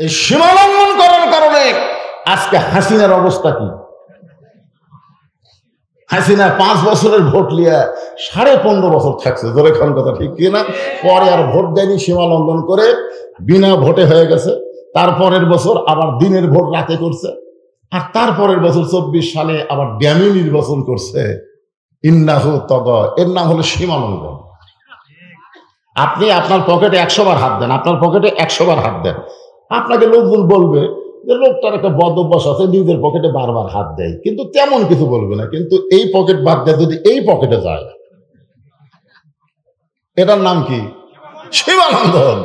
এই সীমালঙ্ঘন করার কারণে আজকে হাসিনার অবস্থা কি? হাসিনা 5 বছরের ভোট নিয়ে 15.5 বছর থাকছে, ধরে খান কথা ঠিক কিনা? পরে আর ভোট দেয়নি, সীমা লঙ্ঘন করে বিনা ভোটে হয়ে গেছে। তারপরের বছর আবার দিনের ভোট রাতে করছে, আর তারপরের বছর 24 সালে আবার ড্যামি নির্বাচন করছে। ইন্নাহু তগ, এর নাম হলো সীমা লঙ্ঘন। আপনি আপনার পকেটে 100 বার হাত দেন, আপনার পকেটে 100 বার হাত দেন, আপনাকে লোকজন বলবে যে লোকটার একটা বদ অভ্যাস আছে, নিজের পকেটে বারবার হাত দেয়, কিন্তু তেমন কিছু বলবে না। কিন্তু এই পকেট বাদ দিয়ে যদি এই পকেটে যায়, এটার নাম কি? সীমালঙ্ঘন।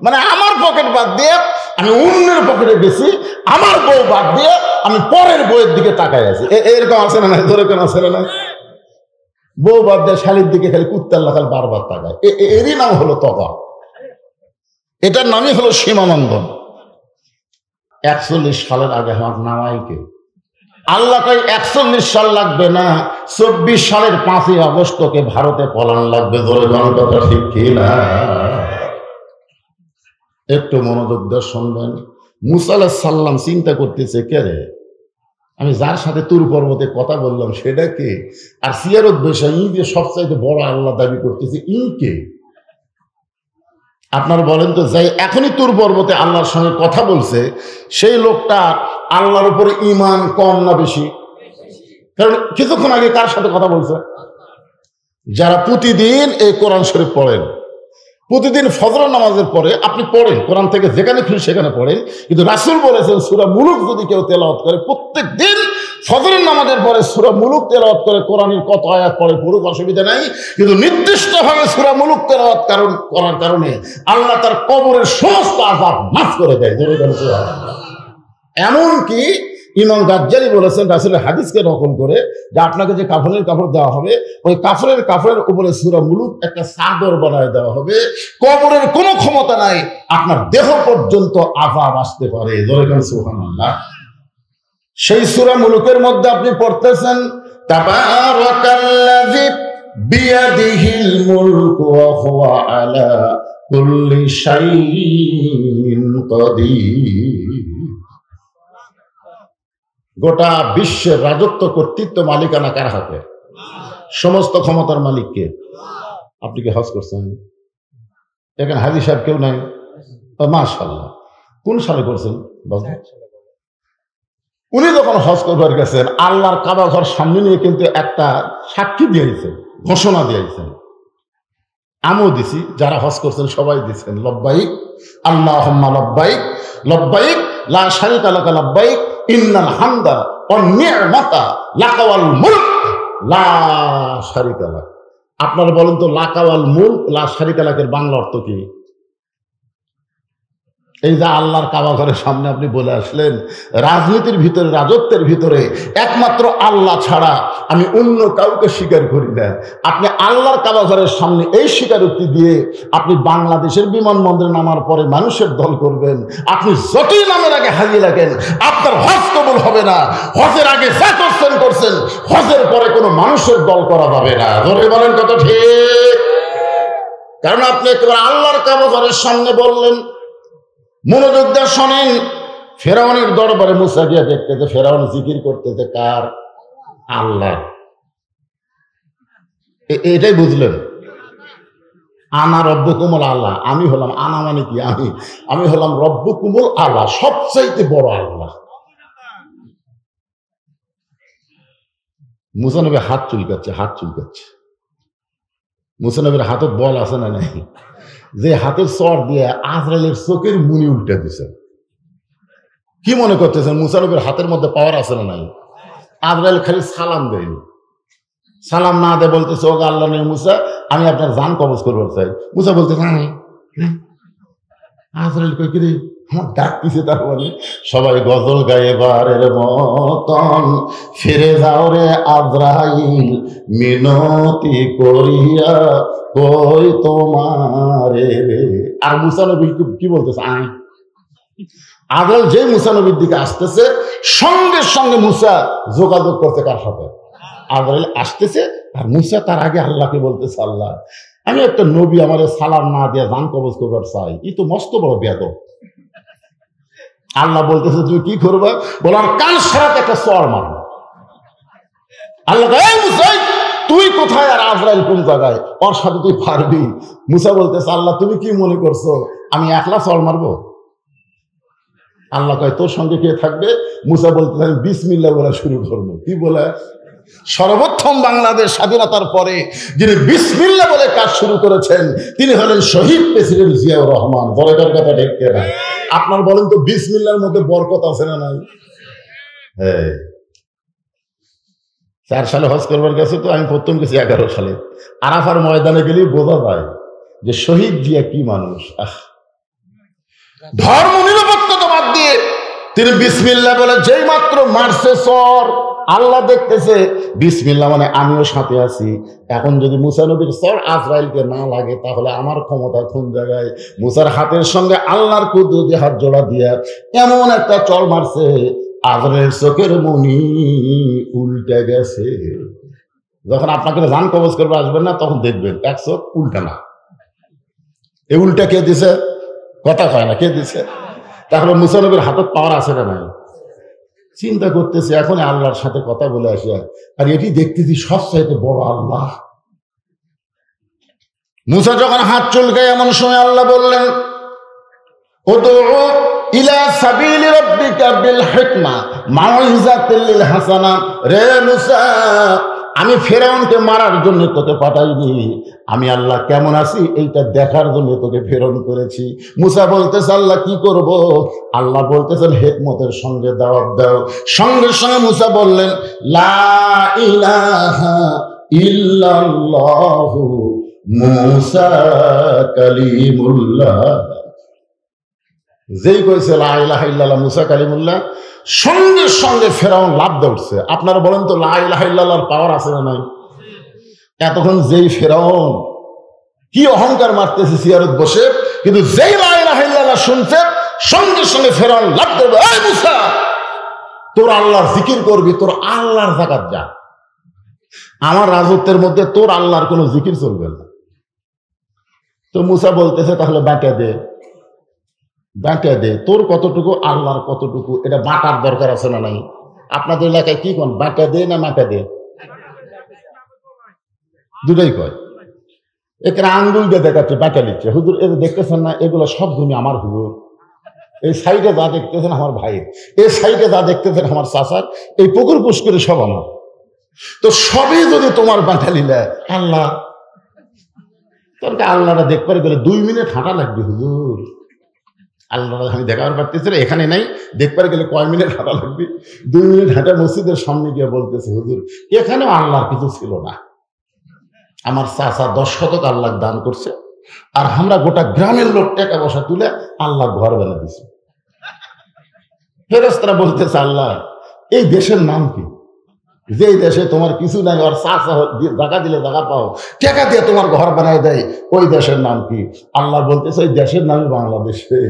মানে আমার পকেট বাদ দিয়ে আমি অন্যের পকেটে গেছি, আমার বউ বাদ দিয়ে আমি পরের বউয়ের দিকে তাকায় আছি। এরকম আছে না? ধরে কেন আছে না? বউ বাদ দিয়ে শালির দিকে খালি কুত্তার লাগাল বারবার তাকায়, এরই নাম হলো তবা। এটার নামই হলো সীমালঙ্ঘন। 41 সালের আগে আমার নামাইকে আল্লাহ কই 41 সাল লাগবে না, 24 সালের 5ই আগস্ট তোকে ভারতে পলান লাগবে। ধরে কথা ঠিক কিনা? একটু মনোযোগ দিয়ে শুনবেন। মুসা আলাইহিস সালাম চিন্তা করতেছে, কে রে, আমি যার সাথে তুর পর্বতে কথা বললাম সেটা কে? আর সিয়ারত বসে ই যে সবচাইতে বড় আল্লাহ দাবি করতেছে, ই কে? আপনারা বলেন তো, যাই এখনই তুর পর্বতে আল্লাহর সঙ্গে কথা বলছে, সেই লোকটা আল্লাহর উপরে ঈমান কম না বেশি? কারণ কিছুক্ষণ আগে কার সাথে কথা বলছে? যারা প্রতিদিন এই কোরআন শরীফ পড়েন, প্রতিদিন ফজর নামাজের পরে আপনি পড়েন, কোরআন থেকে যেখানে খুশি সেখানে পড়েন, কিন্তু রাসূল বলেছেন সূরা মুলুক যদি কেউ তেলাওয়াত করে, প্রত্যেক দিন ফজরের নামাজের পরে সূরা মুলুক তেলাওয়াত করে, কোরআনের কত আয়াত পড়ে পড়ুক, অসুবিধা নাই, কিন্তু নির্দিষ্টভাবে সূরা মুলুক তেলাওয়াত করার কারণে আল্লাহ তার কবরের সমস্ত আযাব মাফ করে দেয়। এমনকি ইমাম গাজ্জালি বলেছেন রাসূলের হাদিসকে নকল করে, যে আপনাকে যে কাফনের কাপড় দেওয়া হবে, ওই কাপড়ের উপরে সূরা মুলুক একটা চাদর বানায় দেওয়া হবে। কবরের কোনো ক্ষমতা নাই, আপনার দেহ পর্যন্ত আযাব আসতে পারে। সুবহানাল্লাহ। সেই সূরা মুলুকের মধ্যে আপনি পড়তেছেন, তাবারাকাল্লাযী বিয়াদিহিল মুলকু ওয়া হুয়া আলা কুল্লি শাইইন কাদির। গোটা বিশ্বের রাজত্ব, কর্তৃত্ব, মালিকানা কার হাতে? সমস্ত ক্ষমতার মালিক কে? আপনি কি হজ করছেন? এখানে হাজী সাহেব কেউ নাই? মাশাআল্লাহ। কোন সালে করছেন? উনি যখন হজ করবার গেছেন, আল্লাহর কাবা ঘর সামনে নিয়ে কিন্তু একটা সাক্ষী দিয়েছেন, ঘোষণা দিয়েছেন। আমিও দিছি, যারা হজ করছেন সবাই দিচ্ছেন, লব্বাইক আল্লাহুম্মা লব্বাইক, লব্বাইক লা শারীকা লাকা লব্বাইক, ইন্নাল হামদা ওয়ান নি'মাতা লাকা ওয়াল মুলক লা শারীকা লাক। আপনারা বলেন তো, লাকা ওয়াল মুলক লা শারীকা লাকের বাংলা অর্থ কি? এই যে আল্লাহর কাবা ঘরের সামনে আপনি বলে আসলেন, রাজনীতির ভিতরে, রাজত্বের ভিতরে একমাত্র আল্লাহ ছাড়া আমি অন্য কাউকে স্বীকার করি না। আপনি আল্লাহর কাবা ঘরের সামনে এই স্বীকারোক্তি দিয়ে আপনি বাংলাদেশের বিমানবন্দরে নামার পরে মানুষের দল করবেন, আপনি যতই নামের আগে হাজি লাগেন, আপনার হজ কবুল হবে না। হজের আগে যা করছেন, হজের পরে কোনো মানুষের দল করা যাবে না। ধরে বলেন কত ঠিক? কারণ আপনি একেবারে আল্লাহর কাবা ঘরের সামনে বললেন। মনোযোগ দিয়ে শোনেন, ফেরাউনের দরবারে মুসা গিয়া দেখতেছে, ফেরাউন জিকির করতেছে কার? আল্লাহ। এটাই বুঝলেন? আনা রব্বুকুমুল আল্লাহ। আমি হলাম, আনা মানে কি? আমি হলাম রব্বুকুমুল আল্লাহ, সবচাইতে বড় আল্লাহ। মুসা নবী হাত চুলকাচ্ছে। মুসা নবীর হাতত বল আছে না নাই? যে হাতের চর দিয়ে আজরাইলের চোখের মুনি উল্টে দিছে। কি মনে করতেছেন মুসা নবীর হাতের মধ্যে পাওয়ার আছে না নাই? আজরাইল খালি সালাম দেয়নি, সালাম না দেয় বলতেছে, ও আল্লাহ নবী মুসা, আমি আপনার জান কবজ করবার চাই। মুসা বলতেছে, আজরাইল কই, কি রে আমার ডাক দিছে? তার মানে সবাই গজল গায়ে বারের মতন, ফিরে যাও রে আজরাইল মিনতি করিয়া কই তোমারে। আর মুসা নবী কি বলতেছে? আজরাইল যে মুসা নবীর দিকে আসতেছে, সঙ্গে সঙ্গে মুসা যোগাযোগ করতে কার সাথে? আজরাইল আসতেছে, আর মুসা তার আগে আল্লাহকে বলতেছে, আল্লাহ আমি একটা নবী, আমার সালাম না দিয়ে জান কবজ করবার চাই। ই তো মস্ত বড় বেয়াদব। আল্লাহ বলতেছে তুই কি করবা, বলার কান সারাতে একটা চর মারবা। আল্লাহ এই মুসা তুই কোথায় আর আজরাইল কোন জায়গায়, ওর সাথে তুই পারবি? মুসা বলতেছে আল্লাহ তুমি কি মনে করছো আমি একলা চর মারবো? আল্লাহ কয় তোর সঙ্গে কে থাকবে? মুসা বলতেছে আমি বিসমিল্লাহ বলা শুরু করবো। কি বলে? সর্বপ্রথম বাংলাদেশ স্বাধীনতার পরে যিনি বিসমিল্লাহ বলে কাজ শুরু করেছেন তিনি হলেন শহীদ প্রেসিডেন্ট জিয়াউর রহমান। বড়টার কথা দেখতে না আপনার বলেন তো বিসমিল্লাহর মধ্যে বরকত আছে না নাই? হ্যাঁ 4 সালে হজ করবার গেছে তো, আমি প্রথম গেছি 11 সালে। আরাফার ময়দানে গেলেই বোঝা যায় যে শহীদ জিয়া কি মানুষ। ধর্ম নিরপেক্ষতা বাদ দিয়ে তিনি বিসমিল্লাহ বলে যেই মাত্র মারছে চর, আল্লাহ দেখতেছে বিসমিল্লাহ মানে আমিও সাথে আছি। এখন যদি মুসা নবীর চর আজরাইলকে না লাগে তাহলে আমার ক্ষমতা কোন জায়গায়? মুসার হাতের সঙ্গে আল্লাহর কুদরতি হাত জোড়া দিয়া এমন একটা চর মারছে আজরাইলের চোখের মনি উল্টে গেছে। যখন আপনাকে জান কবজ করবে আসবেন না তখন দেখবেন এক চোখ উল্টা না। এই উল্টা কে দিছে? কথা কয় না, কে দিছে? তাহলে মুসা নবীর হাতত পাওয়ার আছে না নাই? চিন্তা করতেছে এখন আল্লাহর সাথে কথা বলে আসি, আর এটি দেখতেছি সবচাইতে বড় আল্লাহ। মুসা যখন হাত চুলকায় এমন সময় আল্লাহ বললেন উদউ ইলা সাবিলি রাব্বিকা বিল হিকমা মাউইযাতিল হাসানা। রে মুসা আমি ফেরাউনকে মারার জন্য তোকে পাঠাইনি, আমি আল্লাহ কেমন আছি এইটা দেখার জন্য তোকে প্রেরণ করেছি। মুসা বলতেছে আল্লাহ কি করব? আল্লাহ বলতেছেন হিকমতের সঙ্গে দাওয়াত দাও। সঙ্গে সঙ্গে মুসা বললেন লা ইলাহা ইল্লাল্লাহু মুসা কালিমুল্লাহ। যেই কইছে লা ইলাহা ইল্লাল্লাহ মুসা কালিমুল্লাহ, সঙ্গে সঙ্গে ফেরাউন লাফ দিয়ে উঠছে। আপনারা বলেন তো লা ইলাহা ইল্লাল্লাহর পাওয়ার আছে না নাই? এতক্ষণ যেই ফেরাউন কি অহংকার মারতেছে সিয়ারত বসে, কিন্তু যেই লা ইলাহা ইল্লাল্লাহ শুনছে সঙ্গে সঙ্গে ফেরাউন লাফ দেবে, এই মুসা তোর আল্লাহর জিকির করবি, তোর আল্লাহর যাকাত যা। আমার রাজত্বের মধ্যে তোর আল্লাহর কোনো জিকির চলবে না। তো মুসা বলতেছে তাহলে বাঁটা দে, বাঁটা দে, তোর কতটুকু আল্লাহর কতটুকু এটা বাঁটার দরকার আছে না নাই? আপনাদের এলাকায় কি কোন বাঁটা দে না মাটা দে? দুটাই কয়। এখানে আঙ্গুল দিয়ে দেখাচ্ছে বাঁটা দিচ্ছে। হুজুর এদের দেখতেছেন না এগুলো সব জমি আমার হুজুর। এই সাইডে যা দেখতেছেন আমার ভাইয়ের, এই সাইডে যা দেখতেছেন আমার চাচার, এই পুকুর পুষ্করে সব আমার। তো সবই যদি তোমার বাঁটা নিলে আল্লাহ, তোর আল্লাহটা দেখবার গেলে 2 মিনিট হাঁটা লাগবে হুজুর। আল্লাহ আমি দেখাবার পারতেছি না, এখানে নাই, দেখবার গেলে কয় মিনিট হাঁটা লাগবে? 2 মিনিট হাঁটা মসজিদের সামনে গিয়ে বলতেছে হুজুর এখানেও আল্লাহর কিছু ছিল না, আমার চাচা 10 শতক আল্লাহ দান করছে, আর আমরা গোটা গ্রামের লোক টাকা পয়সা তুলে আল্লাহর ঘর বেলা দিছি। ফেরেশতারা বলতেছে আল্লাহ এই দেশের নাম কি? যে দেশে তোমার কিছু নাই, আর চাচা জায়গা দিলে জায়গা পাও, টাকা দিয়ে তোমার ঘর বানায় দেয়, ওই দেশের নাম কি? আল্লাহ বলতেছে ওই দেশের নামই বাংলাদেশে।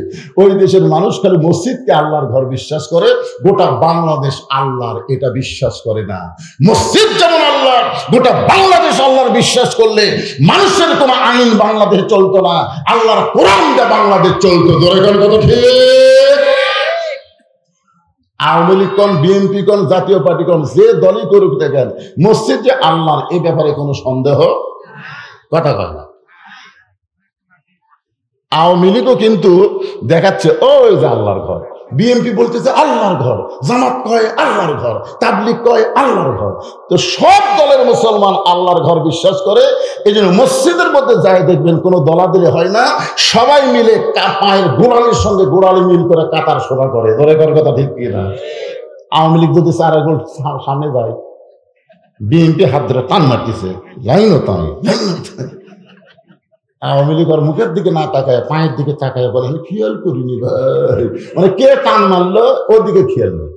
ওই দেশের মানুষ খালি মসজিদকে আল্লাহর ঘর বিশ্বাস করে, গোটা বাংলাদেশ আল্লাহর এটা বিশ্বাস করে না। মসজিদ যেমন আল্লাহ, গোটা বাংলাদেশ আল্লাহর বিশ্বাস করলে মানুষের কোনো আইন বাংলাদেশে চলতো না, আল্লাহর কোরআনটা বাংলাদেশ চলতো। ধরে গেল কত ঠিক? আওয়ামী লীগ কোন, বিএনপি কোন, জাতীয় পার্টি কোন, যে দলই করুক দেখেন মসজিদ যে আল্লাহর এই ব্যাপারে কোনো সন্দেহ কথা কয় না। আওয়ামী লীগও কিন্তু দেখাচ্ছে ওই যে আল্লাহর ঘর, বিএনপি বলতেছে আল্লাহর ঘর, জামাত কয় আল্লাহর ঘর, তাবলিগ কয় আল্লাহর ঘর। তো সব দলের মুসলমান আল্লাহর ঘর বিশ্বাস করে, এই জন্য মসজিদের মধ্যে যায় দেখবেন কোনো দলাদলি হয় না, সবাই মিলে পায়ের গোড়ালির সঙ্গে গোড়ালি মিল করে কাতার সোজা করে। ধরে করার কথা ঠিক কিনা? আওয়ামী লীগ যদি 4 গোল সামনে যায়, বিএনপি হাত ধরে টান মারতেছে, লাইনও টান। আওয়ামী লীগ আর মুখের দিকে না তাকায় পায়ের দিকে তাকায় বলে আমি খেয়াল করিনি ভাই, মানে কে টান মারলো ওর দিকে খেয়াল নেই।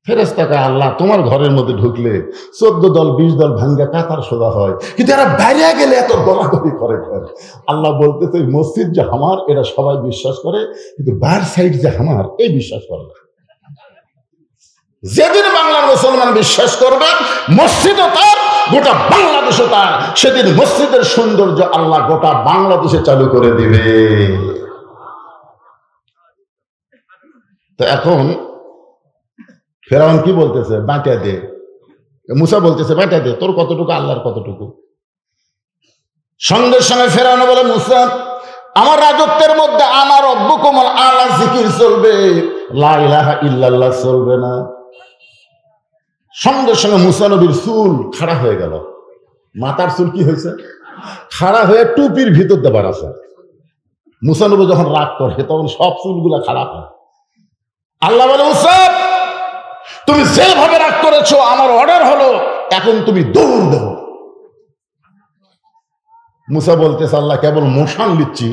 ফেরেশতা কয় আল্লাহ তোমার ঘরের মধ্যে ঢুকলে 14 দল 20 দল ভাঙ্গা কাতার সোজা হয়, কিন্তু এরা বাইরে গেলে এত দলাদলি করে। আল্লাহ বলতেছে মসজিদ যে আমার এটা সবাই বিশ্বাস করে, কিন্তু বার সাইড যে আমার এই বিশ্বাস করে না। যেদিন বাংলার মুসলমান বিশ্বাস করবে মসজিদও তার, গোটা বাংলাদেশও তার, সেদিন মসজিদের সৌন্দর্য আল্লাহ গোটা বাংলাদেশে চালু করে দিবে। তো এখন ফেরাউন কি বলতেছে, বাঁটা দে। মুসা বলতেছে বাঁটা দে, তোর কতটুকু আল্লাহর কতটুকু। সঙ্গে সঙ্গে ফেরাউন বলে, মুসা আমার রাজত্বের মধ্যে আমার রব্বুকুম আলা জিকির চলবে, লা ইলাহা ইল্লাল্লাহ চলবে না। সঙ্গে সঙ্গে মুসা নবীর চুল খাড়া হয়ে গেল। মাথার চুল কি হয়েছে, খাড়া হয়ে টুপির ভিতর দেবার আছে। মুসা নবী যখন রাগ করে তখন সব চুলগুলা খাড়া হয়। আল্লাহ বলে, মুসা তুমি যেভাবে রাগ করেছো আমার অর্ডার হলো এখন তুমি দৌড় দাও। মুসা বলতেছে, আল্লাহ কেবল মোশন দিচ্ছি।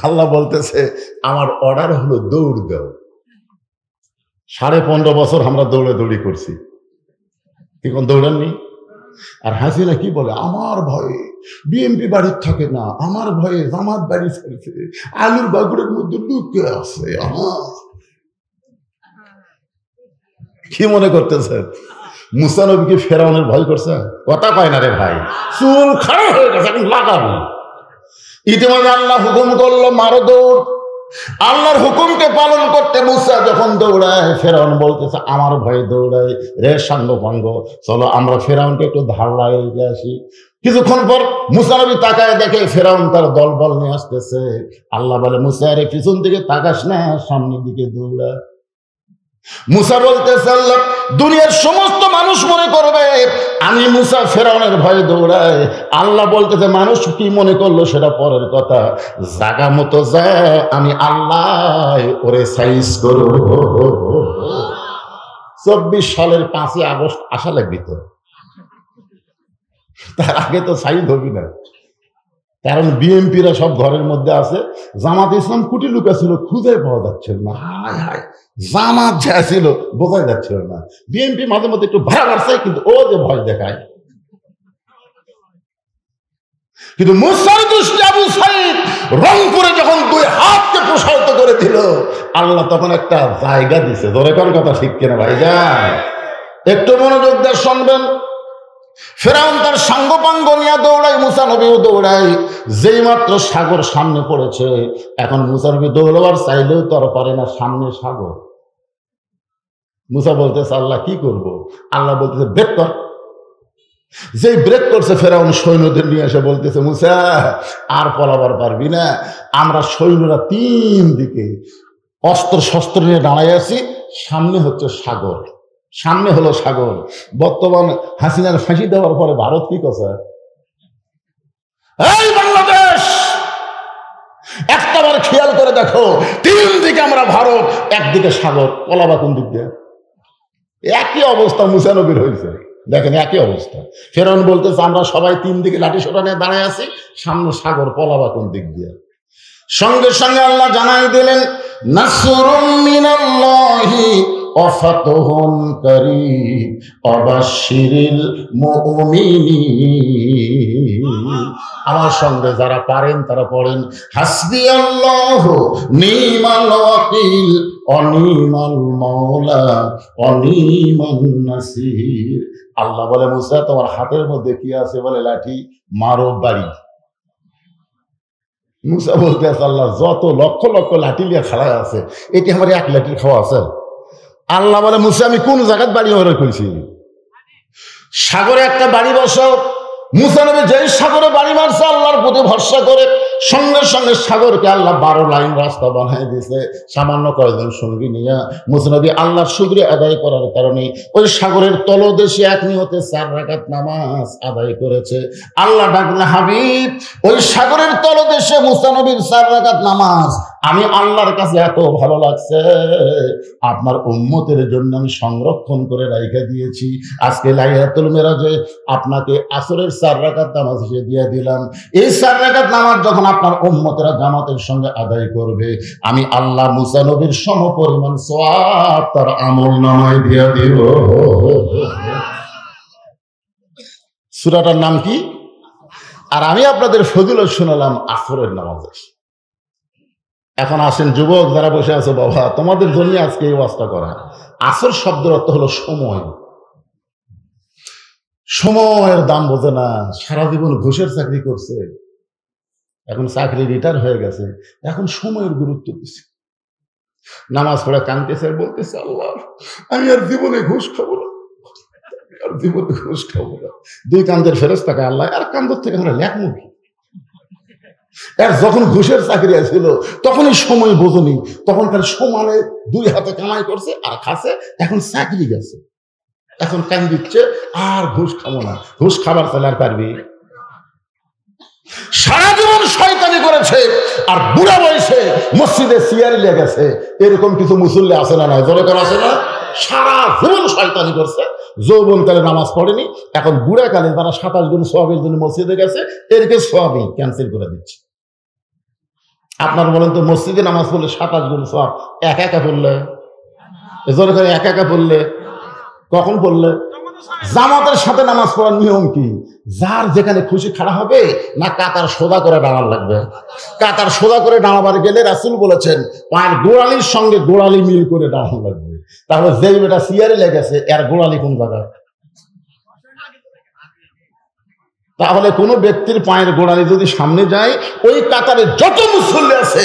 আল্লাহ বলতেছে, আমার অর্ডার হলো দৌড় দাও। 15.5 বছর আমরা দৌড়াদৌড়ি করছি, এখন দৌড়াননি। আর হাসিনা কি বলে, আমার ভয়ে বিএনপি বাড়ির থাকে না, আমার ভয়ে জামাত বাড়ি ছেড়েছে, আলুর বাগুড়ের মধ্যে লুকে আছে। আমার কি মনে করতেছেন, মুসা নবীকে ফেরাউনের ভয় করছে? কথা কয় না রে ভাই, চুল খাড়া হয়ে গেছে, এখন লাগাবো। ইতিমধ্যে আল্লাহ হুকুম করলো, মারো দৌড়। আল্লাহর হুকুমকে পালন করতে মুসা যখন দৌড়ায়, ফেরাউন বলতেছে আমার ভয়ে দৌড়ায়। রে সাঙ্গ পাঙ্গ, চলো আমরা ফেরাউনকে একটু ধার লাগিয়ে আসি। কিছুক্ষণ পর মুসা নবী তাকায়, দেখে ফেরাউন তার দলবল নিয়ে আসতেছে। আল্লাহ বলে, মুসা রে পিছন দিকে তাকাস না, সামনের দিকে দৌড়া। মুসা বলতেছে, আল্লাহ দুনিয়ার সমস্ত মানুষ মনে করবে আমি মুসা ফেরাউনের ভয়ে দৌড়াই। আল্লাহ বলতেছে, মানুষ কি মনে করলো সেটা পরের কথা, জাগা মতো যায় আমি আল্লাহ ওরে সাইজ করব। 24 সালের 5ই আগস্ট আসা লাগবে তো, তার আগে তো সাইজ হবি না। কারণ বিএনপিরা সব ঘরের মধ্যে আছে, জামাত ইসলাম কুটি লুকা ছিল, খুঁজে পাওয়া যাচ্ছিল না। হায় হায়, জামাত যা ছিল বোঝাই যাচ্ছিল না। বিএনপি মাঝে মধ্যে একটু ভাড়া বাড়ছে, কিন্তু ও যে ভয় দেখায়। কিন্তু মুসার দুষ্ট আবু সাইদ রংপুরে যখন 2 হাতকে প্রসারিত করে দিল, আল্লাহ তখন একটা জায়গা দিছে। ধরে কোন কথা ঠিক কিনা ভাইজান? একটু মনোযোগ দিয়ে শুনবেন। ফেরাউন তার সাঙ্গপাঙ্গ নিয়ে দৌড়ায়, মুসা নবীও দৌড়ায়। যেই মাত্র সাগর সামনে পড়েছে, এখন মুসা নবী দৌড়াবার চাইলেও তো আর পারে না, সামনে সাগর। মুসা বলতেছে, আল্লাহ কি করব? আল্লাহ বলতেছে, ব্রেক কর। যেই ব্রেক করছে, ফেরাউন সৈন্যদের নিয়ে এসে বলতেছে, মুসা আর পলাবার পারবি না। আমরা সৈন্যরা 3 দিকে অস্ত্র শস্ত্র নিয়ে দাঁড়াই আছি, সামনে হচ্ছে সাগর, সামনে হলো সাগর। বর্তমান হাসিনার ফাঁসি দেওয়ার পরে ভারত কি কথা, এই বাংলাদেশ একটাবার খেয়াল করে দেখো, 3 দিকে আমরা ভারত, একদিকে সাগর, পলাবা কোন দিক দিয়ে? একই অবস্থা মুসা নবীর হয়েছে, দেখেন একই অবস্থা। ফেরাউন বলতেছে, আমরা সবাই 3 দিকে লাঠি সোটা নিয়ে দাঁড়ায় আছি, সামনে সাগর, পলাবা কোন দিক দিয়ে? সঙ্গে সঙ্গে আল্লাহ জানাই দিলেন, নাসরুম মিনাল্লাহি ওয়া ফাতহুন কারীব ওয়াবাশশিরিল মুমিনিন। আমার সঙ্গে যারা পারেন তারা পড়েন, হাসবিয়াল্লাহু নি'মাল ওয়াকিল ওয়া নি'মাল মাওলা ওয়া নি'মান নাসির। আল্লাহ বলে, মুসা তোমার হাতের মধ্যে কি আছে? বলে লাঠি, মারো বাড়ি। মুসা বলতে আছে, আল্লাহ যত লক্ষ লক্ষ লাঠি নিয়ে খাড়া আছে, এটি আমার 1 লাঠির খাওয়া আছে? আল্লাহ বলে, মুসা আমি কোন জায়গায় বাড়ি অর্ডার করেছি? সাগরে একটা বাড়ি বসাও। মুসা নবী যেই সাগরে বাড়ি মারছে আল্লাহর প্রতি ভরসা করে, সঙ্গে সঙ্গে সাগরকে আল্লাহ 12 লাইন রাস্তা বানাই দিয়েছে। সামান্য কয়েকজন সঙ্গী নিয়ে মুসা নবী আল্লাহর শুকরিয়া আদায় করার কারণে ওই সাগরের তলদেশে 1 নিয়তে 4 রাকাত নামাজ আদায় করেছে। আল্লাহ ডাকলে, হাবিব ওই সাগরের তলদেশে মুসা নবীর 4 রাকাত নামাজ আমি আল্লাহর কাছে এত ভালো লাগছে, আপনার উম্মতের জন্য আমি সংরক্ষণ করে রাইখা দিয়েছি। আজকে লাইলাতুল মেরাজে আপনাকে আসরের 4 রাকাত নামাজ হিসেবে দিয়ে দিলাম। এই 4 রাকাত নামাজ যখন আপনার উম্মতেরা জামাতের সঙ্গে আদায় করবে, আমি আল্লাহ মুসা নবীর সমপরিমাণ সওয়াব তার আমলনামায় দিয়ে দিব। সূরাটার নাম কি? আর আমি আপনাদের ফজিলত শোনালাম আসরের নামাজের। এখন আসেন যুবক যারা বসে আছে, বাবা তোমাদের জন্য আজকে এই ওয়াজটা করা। আসর শব্দের অর্থ হলো সময়। সময়ের দাম বোঝে না, সারা জীবন ঘুষের চাকরি করছে, এখন চাকরি রিটায়ার হয়ে গেছে, এখন সময়ের গুরুত্ব দিচ্ছে। নামাজ পড়ে কাঁদতেছে আর বলতেছে, আল্লাহ আমি আর জীবনে ঘুষ খাবো না, আর জীবনে ঘুষ খাবো না। দুই কান্দের ফেরেশতাকে আল্লাহ আর কান্দর থেকে আমরা লেখমুখী। আর যখন ঘুষের চাকরি ছিল তখনই সময় বোঝনি, তখন তার সমানে দুই হাতে কামাই করছে আর খাচ্ছে, এখন চাকরি গেছে, এখন কান দিচ্ছে আর ঘুষ খাবো না। ঘুষ খাবার তাহলে আর পারবি? সারা জীবন শয়তানি করেছে আর বুড়া বয়সে মসজিদে সিয়ারি লেগেছে, এরকম কিছু মুসল্লি আছে না? নয় জোরে করে আছে না? সারা জীবন শয়তানি করছে, যৌবন কালে নামাজ পড়েনি, এখন বুড়া কালে তারা 27 গুণ সওয়াবের জন্য মসজিদে গেছে, এরকে সওয়াবই ক্যান্সেল করে দিচ্ছে। আপনার বলেন তো, মসজিদে নামাজ পড়লে 27 গুণ সওয়াব একা একা পড়লে, জোরে করে একা একা পড়লে, কখন পড়লে? জামাতের সাথে নামাজ পড়ার নিয়ম কি? যার যেখানে খুশি খাড়া হবে না, কাতার সোজা করে দাঁড়ান লাগবে। কাতার সোজা করে দাঁড়াবার গেলে রাসূল বলেছেন পায়ের গোড়ালির সঙ্গে গোড়ালি মিল করে দাঁড়ানো লাগবে। তাহলে যেই বেটা সিয়ারে লেগেছে এর গোড়ালি কোন জায়গায়? তাহলে কোনো ব্যক্তির পায়ের গোড়ালি যদি সামনে যায়, ওই কাতারে যত মুসল্লি আছে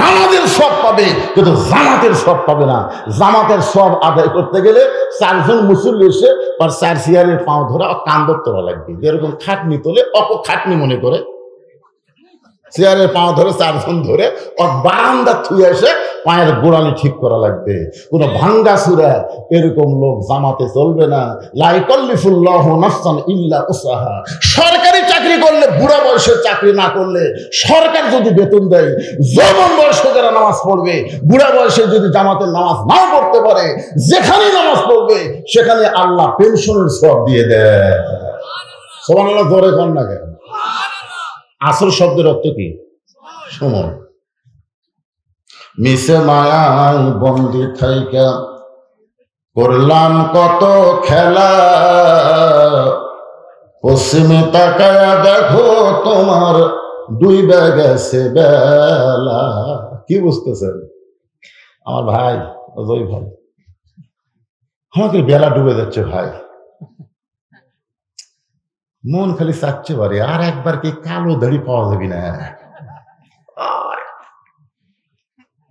নামাজের সব পাবে, কিন্তু জামাতের সব পাবে না। জামাতের সব আদায় করতে গেলে 4 জন মুসল্লি এসে আর 4 সিয়ারের পাও ধরে কান্দর তোলা লাগবে। যেরকম খাটনি তোলে অত খাটনি মনে করে চেয়ারের পাও ধরে 4 জন ধরে বারান্দা থুয়ে এসে পায়ের গোড়ালি ঠিক করা লাগবে। কোন ভাঙ্গা সুরা এরকম লোক জামাতে চলবে না। লা ইয়াকাল্লিফুল্লাহু নাফসান ইল্লা উসাহা। সরকারি চাকরি করলে, বুড়া বয়সের চাকরি না করলে সরকার যদি বেতন দেয়, যৌবন বয়সে যারা নামাজ পড়বে, বুড়া বয়সে যদি জামাতের নামাজ নাও পড়তে পারে, যেখানে নামাজ পড়বে সেখানে আল্লাহ পেনশনের সওয়াব দিয়ে দেয়। সুবহানাল্লাহ, জোরে কর না কেন? আসল শব্দের অর্থ কি? সময়। মিশে মায়ায় বন্দি থাইকা করলাম কত খেলা, পশ্চিমে তাকায়া দেখো তোমার ডুইবা গেছে বেলা। কি বুঝতেছেন আমার ভাই? অজয় ভাই, আমাকে বেলা ডুবে যাচ্ছে ভাই, মন খালি চাচ্ছে পারে আর একবার কি কালো দাড়ি পাওয়া যাবে না?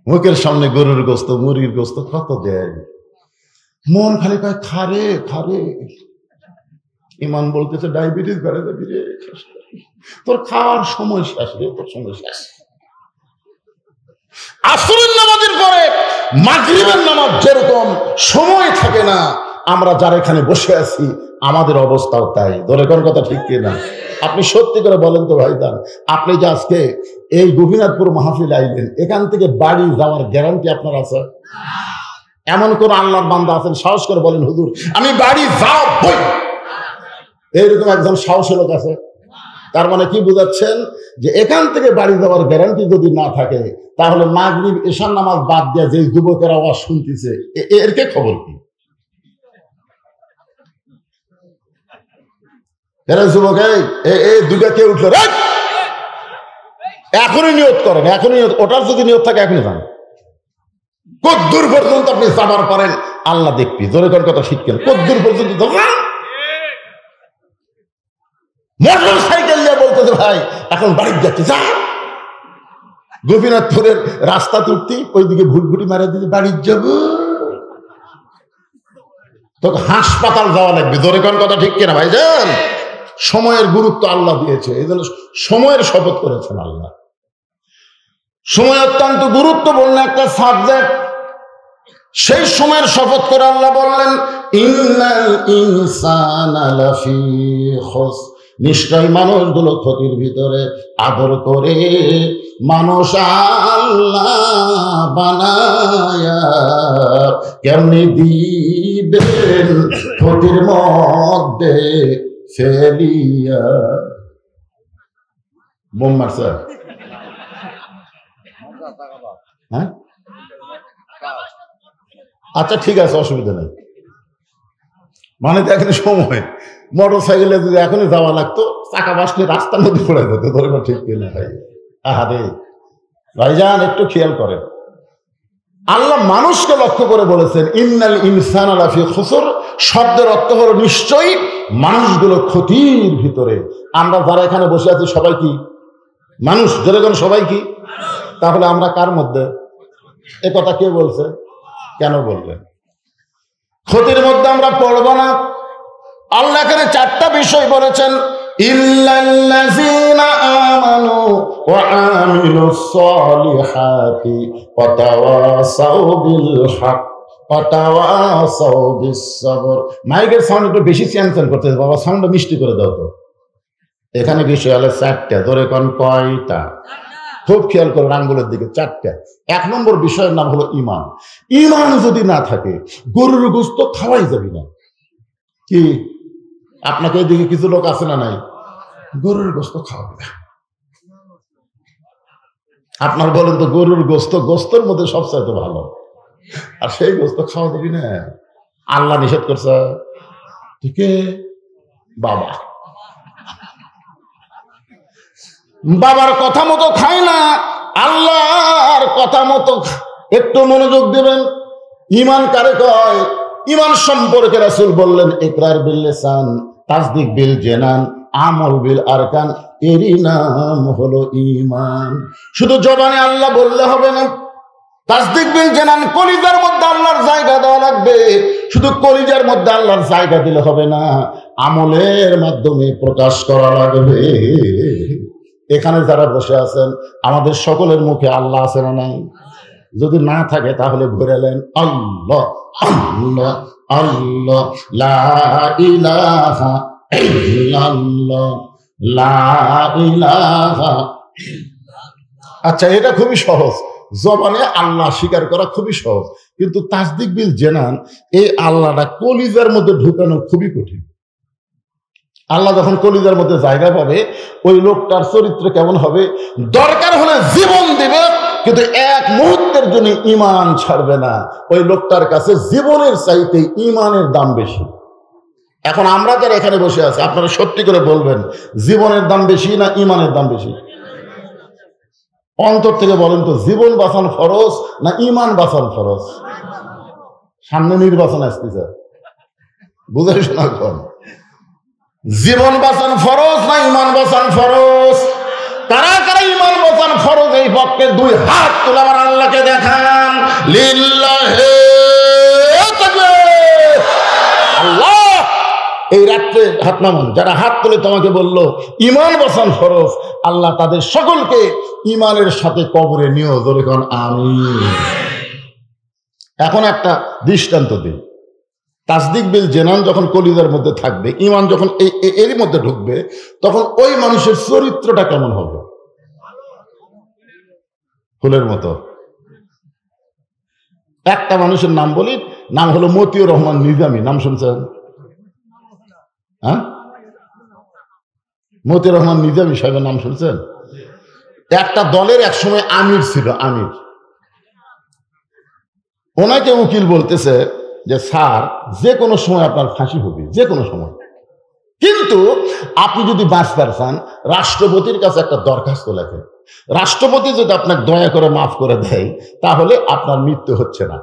মুখের সামনে গরুর গোস্ত, মুরগির গোস্ত কত দেয়, মন খালি কয় খারে খারে। ইমান বলতেছে ডায়াবেটিস বেড়ে যাবি রে, তোর খাওয়ার সময় শেষ রে, তোর সময় শেষ। আসরের নামাজের পরে মাগরিবের নামাজ যেরকম সময় থাকে না, আমরা যারা এখানে বসে আছি আমাদের অবস্থাও তাই। ধরে কোন কথা ঠিক কিনা? আপনি সত্যি করে বলেন তো ভাইজান, আপনি যে আজকে এই গোপীনাথপুর মাহফিল আইলেন, এখান থেকে বাড়ি যাওয়ার গ্যারান্টি আপনার আছে? এমন কোন আল্লাহর বান্দা আছেন সাহস করে বলেন হুজুর আমি বাড়ি যাবই? এইরকম একজন সাহসী লোক আছে? তার মানে কি বুঝাচ্ছেন? যে এখান থেকে বাড়ি যাওয়ার গ্যারান্টি যদি না থাকে, তাহলে মাগরিব এশার নামাজ বাদ দিয়ে যে যুবকেরা আওয়াজ শুনতেছে এরকে খবর কি? যুবক এই দুটা কে উঠলো, এখনই নিয়ত করেন, এখনই ওটার যদি নিয়ত থাকে এখনই যান। কদ্দূর পর্যন্ত আপনি যাবার পারেন আল্লাহ দেখবি। জোরে কর কথা ঠিক কেন? কদ্দূর পর্যন্ত মোটর সাইকেল নিয়ে বলতেছে ভাই এখন বাড়ি যাচ্ছে, যা গোপীনাথপুরের রাস্তা তুলতি ওইদিকে ভুটভুটি মারা দিতে বাড়ি যাব, তোকে হাসপাতাল যাওয়া লাগবে। জোরে কর কথা ঠিক কিনা ভাইজান? সময়ের গুরুত্ব আল্লাহ দিয়েছে, এই জন্য সময়ের শপথ করেছেন আল্লাহ। সময় অত্যন্ত গুরুত্বপূর্ণ একটা সাবজেক্ট। সেই সময়ের শপথ করে আল্লাহ বললেন ইন্নাল ইনসানা লাফি খুসর, নিশ্চয় মানুষগুলো ক্ষতির ভিতরে। আদর করে মানুষ আল্লাহ বানায়া কেমনি দিবেন ক্ষতির মধ্যে ফেলিয়া। বোম মারছে? হ্যাঁ আচ্ছা ঠিক আছে, অসুবিধা নেই। মানে তো এখন সময়, মোটর সাইকেলে যদি এখনই যাওয়া লাগতো, চাকা বাসলে রাস্তার মধ্যে পড়ে যেত। ধরে ঠিক কিনা ভাই? আহারে ভাইজান একটু খেয়াল করেন, আল্লাহ মানুষকে লক্ষ্য করে বলেছেন ইন্নাল ইনসানা লাফি খুসর। শব্দের অর্থ হলো নিশ্চয়ই মানুষগুলো ক্ষতির ভিতরে। আমরা যারা এখানে বসে আছি সবাই কি মানুষ? যেরকম সবাই কি? তাহলে আমরা কার মধ্যে? এ কথা কে বলছে? কেন বললেন? ক্ষতির মধ্যে আমরা পড়ব না। আল্লাহ এখানে চারটা বিষয় বলেছেন, ইল্লাল্লাযীনা আমানু ওয়া আমিলুস সালিহাতি ওয়া তাওয়াসাউ বিল হক ওয়া তাওয়াসাউ বিস সবর। মাইকের সাউন্ড একটু বেশি চ্যানচেন করতেছে বাবা, সাউন্ডটা মিষ্টি করে দাও তো। এখানে বিষয় হলো চারটা। ধরে কোন কয়টা? খুব খেয়াল করুন আঙ্গুলের দিকে, চারটা। এক নম্বর বিষয়ের নাম হলো ইমান। ইমান যদি না থাকে গরুর গোশত খাওয়াই যাবে না। কি আপনাকে এদিকে কিছু লোক আছে না নাই? গরুর গোশত খাওয়াবে না। আপনার বলেন তো গরুর গোশত, গোশতের মধ্যে সবচাইতে ভালো, আর সেই গোশত খাওয়া যাবি না? আল্লাহ নিষেধ করছে। ঠিক বাবা, বাবার কথা মতো খায় না, আল্লাহর কথা মতো। একটু মনোযোগ দেবেন। ইমান কারে কয়? ইমান সম্পর্কে রাসূল বললেন, ইকরার বিল লিসান, তাসদিক বিল জানান, আমল বিল আরকান। এরই নাম হলো ইমান। শুধু জবানে আল্লাহ বললে হবে না, তাসদিক বিল জানান, কলিজার মধ্যে আল্লাহর জায়গা দেওয়া লাগবে। শুধু কলিজার মধ্যে আল্লাহর জায়গা দিলে হবে না, আমলের মাধ্যমে প্রকাশ করা লাগবে। এখানে যারা বসে আছেন আমাদের সকলের মুখে আল্লাহ আছে না নাই? যদি না থাকে তাহলে ভরেলেন আল্লাহ আল্লাহ আল্লাহ, লা ইলাহা ইল্লাল্লাহ, লা ইলাহা। আচ্ছা, এটা খুবই সহজ, জবানে আল্লাহ স্বীকার করা খুবই সহজ, কিন্তু তাসদিক বিল জানান, এই আল্লাহটা কলিজার মধ্যে ঢুকানো খুবই কঠিন। আল্লাহ যখন কলিজার মধ্যে জায়গা পাবে, ওই লোকটার চরিত্র কেমন হবে? দরকার হলে জীবন দিবে, কিন্তু এক মুহূর্তের জন্য ঈমান ছাড়বে না। ওই লোকটার কাছে জীবনের চাইতে ঈমানের দাম বেশি। এখন আমরা যারা এখানে বসে আছি, আপনারা সত্যি করে বলবেন, জীবনের দাম বেশি না ঈমানের দাম বেশি? অন্তর থেকে বলেন তো, জীবন বাঁচানো ফরজ না ঈমান বাঁচানো ফরজ? সামনে নির্বাচন আসতেছে, বুঝে শোনা কর। জীবন বাঁচান ফরজ না ঈমান বাঁচান ফরজ? কারা কারা ঈমান বাঁচান ফরজ এই পক্ষে দুই হাত তুলে আমার আল্লাহকে দেখান। লিল্লাহি তাকবীর। আল্লাহ, এই রাত্রে হাত নামান। যারা হাত তুলে তোমাকে বললো ঈমান বাঁচান ফরজ, আল্লাহ তাদের সকলকে ঈমানের সাথে কবরে নিও। ধরে কোন আমিন। এখন একটা দৃষ্টান্ত দিই। তাসদিক বিল জানান যখন কলিজার মধ্যে থাকবে, ঈমান যখন এর মধ্যে ঢুকবে, তখন ওই মানুষের চরিত্রটা কেমন হবে? ফুলের মতো। একটা মানুষের নাম বলি, নাম হলো মতিউর রহমান নিজামী। নাম শুনছেন? হ্যাঁ, মতিউর রহমান নিজামী সাহেবের নাম শুনছেন? একটা দলের এক সময় আমির ছিল, আমির। ওনাকে উকিল বলতেছে যে স্যার, যে কোনো সময় আপনার ফাঁসি হবে, যে কোনো সময়, কিন্তু আপনি যদি বাঁচতে চান রাষ্ট্রপতির কাছে একটা দরখাস্ত লেখেন। রাষ্ট্রপতি যদি আপনাকে দয়া করে মাফ করে দেয়, তাহলে আপনার মৃত্যু হচ্ছে না।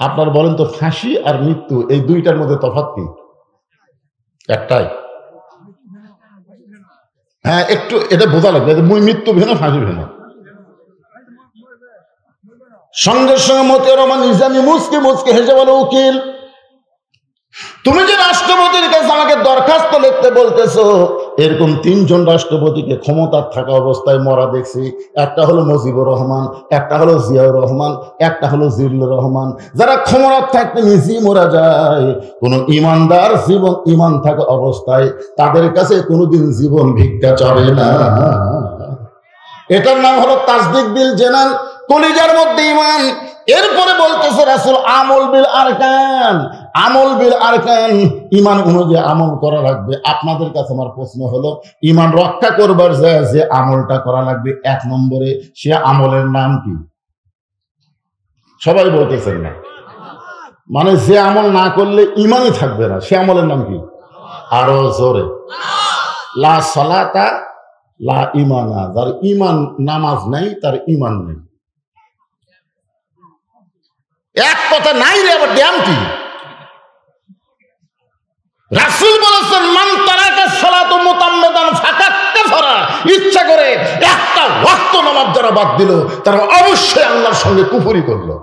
আপনার বলেন তো, ফাঁসি আর মৃত্যু এই দুইটার মধ্যে তফাৎ কি? একটাই। হ্যাঁ, একটু এটা বোঝা লাগবে, মৃত্যু ভিন্ন, ফাঁসি ভিন্ন। সঙ্গে সঙ্গে মতিউর রহমান নিজামী মুচকে মুচকে হেসে বলে, উকিল, তুমি যে রাষ্ট্রপতির কাছে আমাকে দরখাস্ত লিখতে বলতেছো, এরকম তিনজন রাষ্ট্রপতিকে ক্ষমতার থাকা অবস্থায় মরা দেখছি। একটা হলো মুজিবুর রহমান, একটা হলো জিয়াউর রহমান, একটা হলো জিল্লুর রহমান। যারা ক্ষমতার থাকতে নিজেই মরা যায়, কোন ইমানদার জীবন ঈমান থাকা অবস্থায় তাদের কাছে কোনোদিন জীবন ভিক্ষা চাবে না। এটার নাম হলো তাসদিক বিল জানান, কলিজার মধ্যে ঈমান। এরপরে বলতেছে রাসূল, আমল বিল আরকান। আমল বিল আরকান, ঈমান অনুযায়ী আমল করা লাগবে। আপনাদের কাছে আমার প্রশ্ন হলো, ঈমান রক্ষা করবার যায় যে আমলটা করা লাগবে, এক নম্বরে সে আমলের নাম কি? সবাই বলতেছেন না। মানে যে আমল না করলে ঈমানই থাকবে না, সে আমলের নাম কি? আরো জোরে। লা সালাতা লা ঈমানা। যার ঈমান, নামাজ নাই, তার ঈমান নেই। এক কথা নাই রে, আবার ড্যাম কি? রাসূল বলেছেন, মান তারাকা সালাতু মুতাম্মিদান ফাকাত কাফারা, ইচ্ছা করে একটা ওয়াক্ত নামাজ যারা বাদ দিল তারা অবশ্যই আল্লাহর সঙ্গে কুফরি করলো।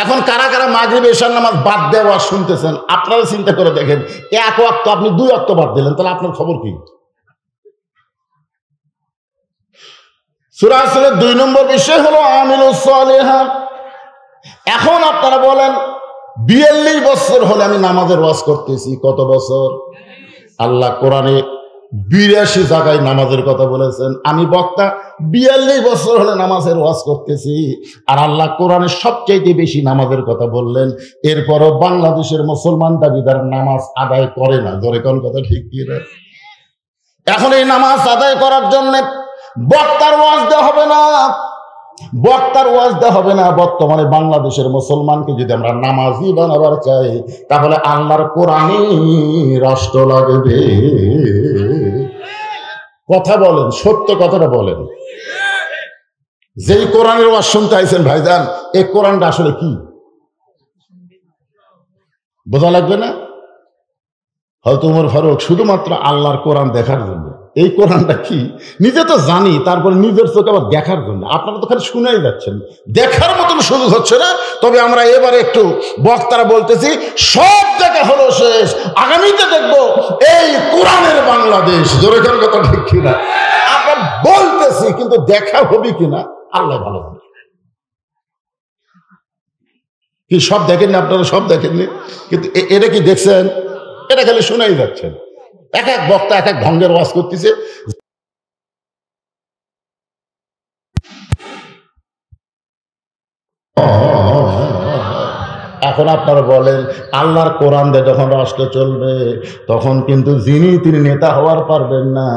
এখন কারা কারা মাগরিব এশার নামাজ বাদ দেওয়া শুনতেছেন, আপনারা চিন্তা করে দেখেন, এক ওয়াক্ত আপনি 2 ওয়াক্ত বাদ দিলেন, তাহলে আপনার খবর কি? সূরা আসরের 2 নম্বর বিষয় হলো আমিলুস সালিহাত। এখন আপনারা বলেন 42 বছর হলে আমি নামাজের ওয়াজ করতেছি, কত বছর? আল্লাহ কোরআনে 82 জায়গায় নামাজের কথা বলেছেন। আমি বক্তা 42 বছর হলে নামাজের ওয়াজ করতেছি, আর আল্লাহ কোরআনে সবচেয়ে বেশি নামাজের কথা বললেন। এরপরও বাংলাদেশের মুসলমান দাবিদার নামাজ আদায় করে না। ধরে কোন কথা ঠিক কি না? এখন এই নামাজ আদায় করার জন্য বক্তার ওয়াজ দেওয়া হবে না, বক্তার ওয়াজ দেওয়া হবে না। বর্তমানে বাংলাদেশের মুসলমানকে যদি আমরা নামাজি বানাবার চাই, তাহলে আল্লাহর কোরআনে রাষ্ট্র লাগবে। কথা বলেন, সত্য কথাটা বলেন। যেই কোরআনের ওয়াজ শুনতে আইছেন ভাইজান, এই কোরআনটা আসলে কি বোঝা লাগবে না? হয়তো ওমর ফারুক শুধুমাত্র আল্লাহর কোরআন দেখার জন্য, এই কোরআনটা কি নিজে তো জানি, তারপরে নিজের চোখে আবার দেখার জন্য। আপনারা তো খালি শুনেই যাচ্ছেন, দেখার মতন সুযোগ হচ্ছে না। তবে আমরা এবারে একটু বক্তারা বলতেছি, সব দেখা হলো শেষ, আগামীতে দেখবো এই কোরআনের বাংলাদেশ। জোরে কোন কথা ঠিক কিনা? আমরা বলতেছি, কিন্তু দেখা হবে কিনা আল্লাহ ভালো জানে। কি সব দেখেননি আপনারা? সব দেখেননি, কিন্তু এটা কি দেখছেন? এটা খালি শুনেই যাচ্ছেন। এক এক বক্তা এক এক ঢঙ্গের ওয়াজ করতেছে। এখন আপনারা বলেন, আল্লাহর কোরআন দিয়ে যখন রাষ্ট্র চলবে, তখন কিন্তু তিনি নেতা হওয়ার পারবেন না।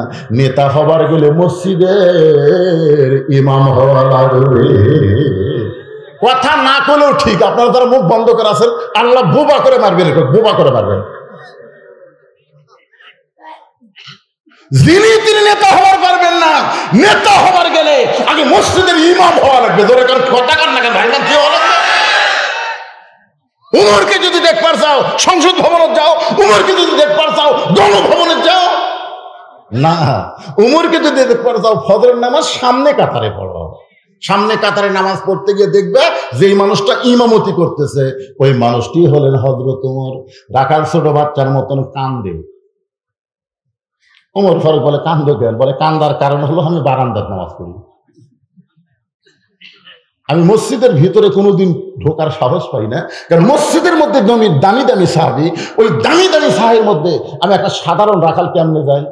নেতা হবার গেলে মসজিদের ইমাম হওয়া লাগবে। কথা না করলেও ঠিক, আপনারা যারা মুখ বন্ধ করে আছেন, আল্লাহ বোবা করে মারবেন, বোবা করে মারবেন। তিনি নেতা হওয়ার পারবেন না। নেতা হবার গেলে আগে মসজিদের ইমাম হওয়া লাগবে। ধরে কারণ কথা কার না কেন ভাইজান, কি হলো? উমরকে যদি দেখবার চাও সংসদ ভবনে যাও, উমরকে যদি দেখবার চাও গণভবনে যাও। না, উমরকে যদি দেখবার চাও ফজরের নামাজ সামনে কাতারে পড়ো। সামনে কাতারে নামাজ পড়তে গিয়ে দেখবে যেই মানুষটা ইমামতি করতেছে ওই মানুষটি হলেন হযরত উমর। রাখাল ছোট বাচ্চার মতন কান্দে। ওমর ফারুক বলে, কান্দো কেন? বলে, কান্দার কারণ হলো আমি বারান্দার নামাজ পড়ি, আমি মসজিদের ভিতরে কোনোদিন ঢোকার সাহস পাই না। কারণ মসজিদের মধ্যে দামি দামি সাহাবী, ওই দামি দামি সাহাবীর মধ্যে আমি একটা সাধারণ রাখাল কেমনে যাই?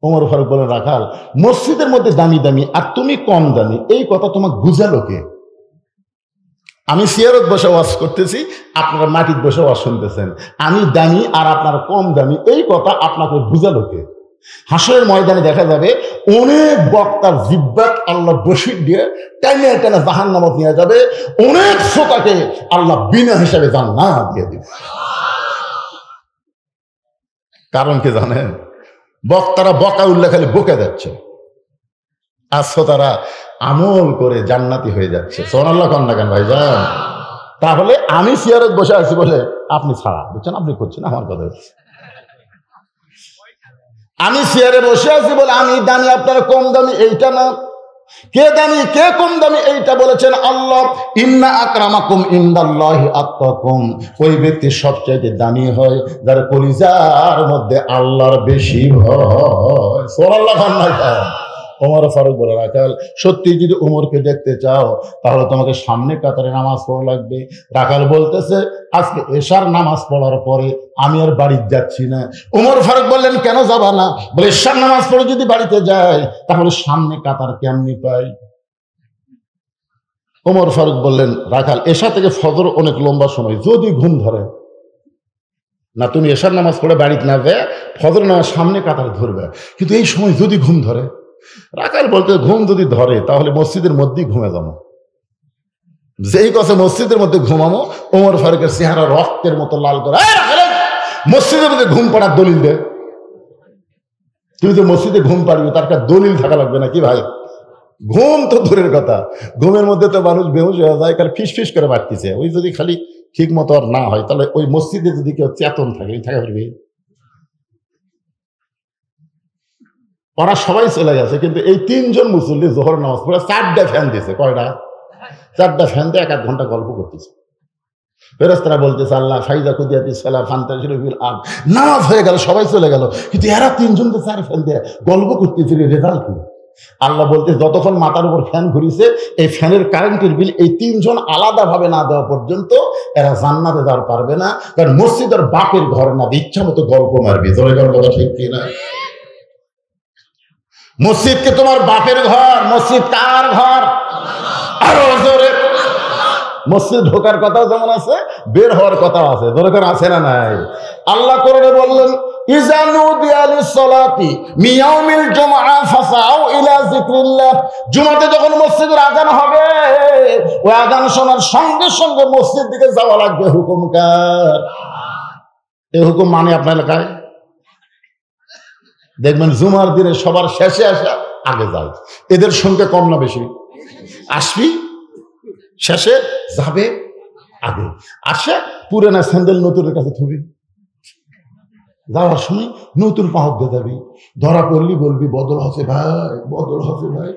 ওমর ফারুক বলে, রাখাল মসজিদের মধ্যে দামি দামি আর তুমি কম দামি, এই কথা তোমাকে বুঝালো কে? আমি চেয়ারত বসে ওয়াজ করতেছি, আপনারা মাটির বসে ওয়াজ শুনতেছেন। আমি দামি আর আপনারা কম দামি, এই কথা আপনাকে বুঝালো কে? হাসরের ময়দানে দেখা যাবে অনেক বক্তার জিব্বাত আল্লাহ বশির দিয়ে টেনে টেনে জাহান্নামে নিয়ে যাবে, অনেক শ্রোতাকে আল্লাহ বিনা হিসাবে জান্নাত দিয়ে দিবে। কারণ কি জানেন? বক্তারা বকা উল্লেখ খালি বকে যাচ্ছে, আর শ্রোতারা আমল করে জান্নাতি হয়ে যাচ্ছে। সুবহানাল্লাহ কন্যা কেন ভাইজান? তাহলে আমি চেয়ারে বসে আছি বলে আপনি ছাড়া বুঝছেন, আপনি করছেন, আমার কথা হচ্ছে আমি চেয়ারে বসে আছি বলে আমি দামি আপনারা কম দামি, এইটা না। কে দামি কে কম দামি এইটা বলেছেন আল্লাহ। ইন্না আকরামাকুম ইনদাল্লাহি আতকাকুম, ওই ব্যক্তি সবচাইতে দামি হয় যার কলিজার মধ্যে আল্লাহর বেশি ভয়। সুবহানাল্লাহ কন্যা। ওমর ফারুক বলে, রাখাল সত্যি যদি উমরকে দেখতে চাও তাহলে তোমাকে সামনে কাতারে নামাজ পড়া লাগবে। রাখাল বলতেছে, আজকে এশার নামাজ পড়ার পরে আমি আর বাড়ি যাচ্ছি না। ওমর ফারুক বললেন, কেন যাবা না? বলে, এশার নামাজ পড়ে যদি বাড়িতে যায় তাহলে সামনে কাতার কেমনি পাই? ওমর ফারুক বললেন, রাখাল এশা থেকে ফজর অনেক লম্বা সময়, যদি ঘুম ধরে না তুমি এশার নামাজ পড়ে বাড়িতে না যায় ফজর নামাজ সামনে কাতারে ধরবে, কিন্তু এই সময় যদি ঘুম ধরে। রাখাল বলতে, ঘুম যদি ধরে তাহলে মসজিদের মধ্যেই ঘুমে যাবো। যেই কথা মসজিদের মধ্যে ঘুমাবো, ওমর ফারুকের চেহারা রক্তের মতো লাল করে, মসজিদের মধ্যে ঘুম পাড়ার দলিল দে। তুই তো মসজিদে ঘুম পাড়বি, তার একটা দলিল থাকা লাগবে নাকি ভাই? ঘুম তো দূরের কথা, ঘুমের মধ্যে তো মানুষ বেহুশ হয়ে যায়, কারণ ফিস ফিস করে বাড়তিছে। ওই যদি খালি ঠিক মতো আর না হয়, তাহলে ওই মসজিদে যদি কেউ চেতন থাকে থাকা পারবে? ওরা সবাই চলে গেছে, কিন্তু এই 3 জন মুসল্লি জোহর নামাজ পড়ে 4টা ফ্যান দিয়েছে। কয়টা? 4টা ফ্যান দিয়ে 1-1 ঘন্টা গল্প করতেছে। ফেরেশতারা বলতেছে আল্লাহ ফাইজা কুদিয়াতিস সালাহ ফান্তাশিরু ফিল আরদ। নামাজ হয়ে গেল, সবাই চলে গেল, কিন্তু এরা 3 জনকে 4 ফ্যান দিয়ে গল্প করতেছে, রেজাল্ট কি? আল্লাহ বলতে যতক্ষণ মাথার উপর ফ্যান ঘুরিছে এই ফ্যানের কারেন্টের বিল এই 3 জন আলাদা ভাবে না দেওয়া পর্যন্ত এরা জান্নাতে যাওয়ার পারবে না, কারণ মসজিদের বাপের ঘর না, ইচ্ছা মতো গল্প মারবি। জোরে কার কথা ঠিক কি না? মসজিদ কি তোমার বাপের ঘর? মসজিদ কার ঘর? আরো জোরে। মসজিদ ঢোকার কথা যেমন আছে, বের হওয়ার কথা আছে। দরকার আছে না নাই? আল্লাহ কোরআনে বললেন ইযা নুদিয়া লিস-সালাতি মিন ইয়াউমিল জুমআ ফাসাউ ইলা যিকরিল্লাহ। জুমাতে যখন মসজিদের আযান হবে, ওই আযান শোনার সঙ্গে সঙ্গে মসজিদ দিকে যাওয়া লাগবে। হুকুম কার? এই হুকুম মানে আপনার এলাকায় দেখবেন জুমার দিনে সবার শেষে আসা আগে যায়। এদের সংখ্যা কম না বেশি? আসবি শেষে, যাবে আগে। আসে পুরানা স্যান্ডেল নতুনের কাছে থবি, যাওয়ার সময় নতুন পাহক দিয়ে যাবি। ধরা পড়লি বলবি বদল হচ্ছে ভাই, বদল হচ্ছে ভাই।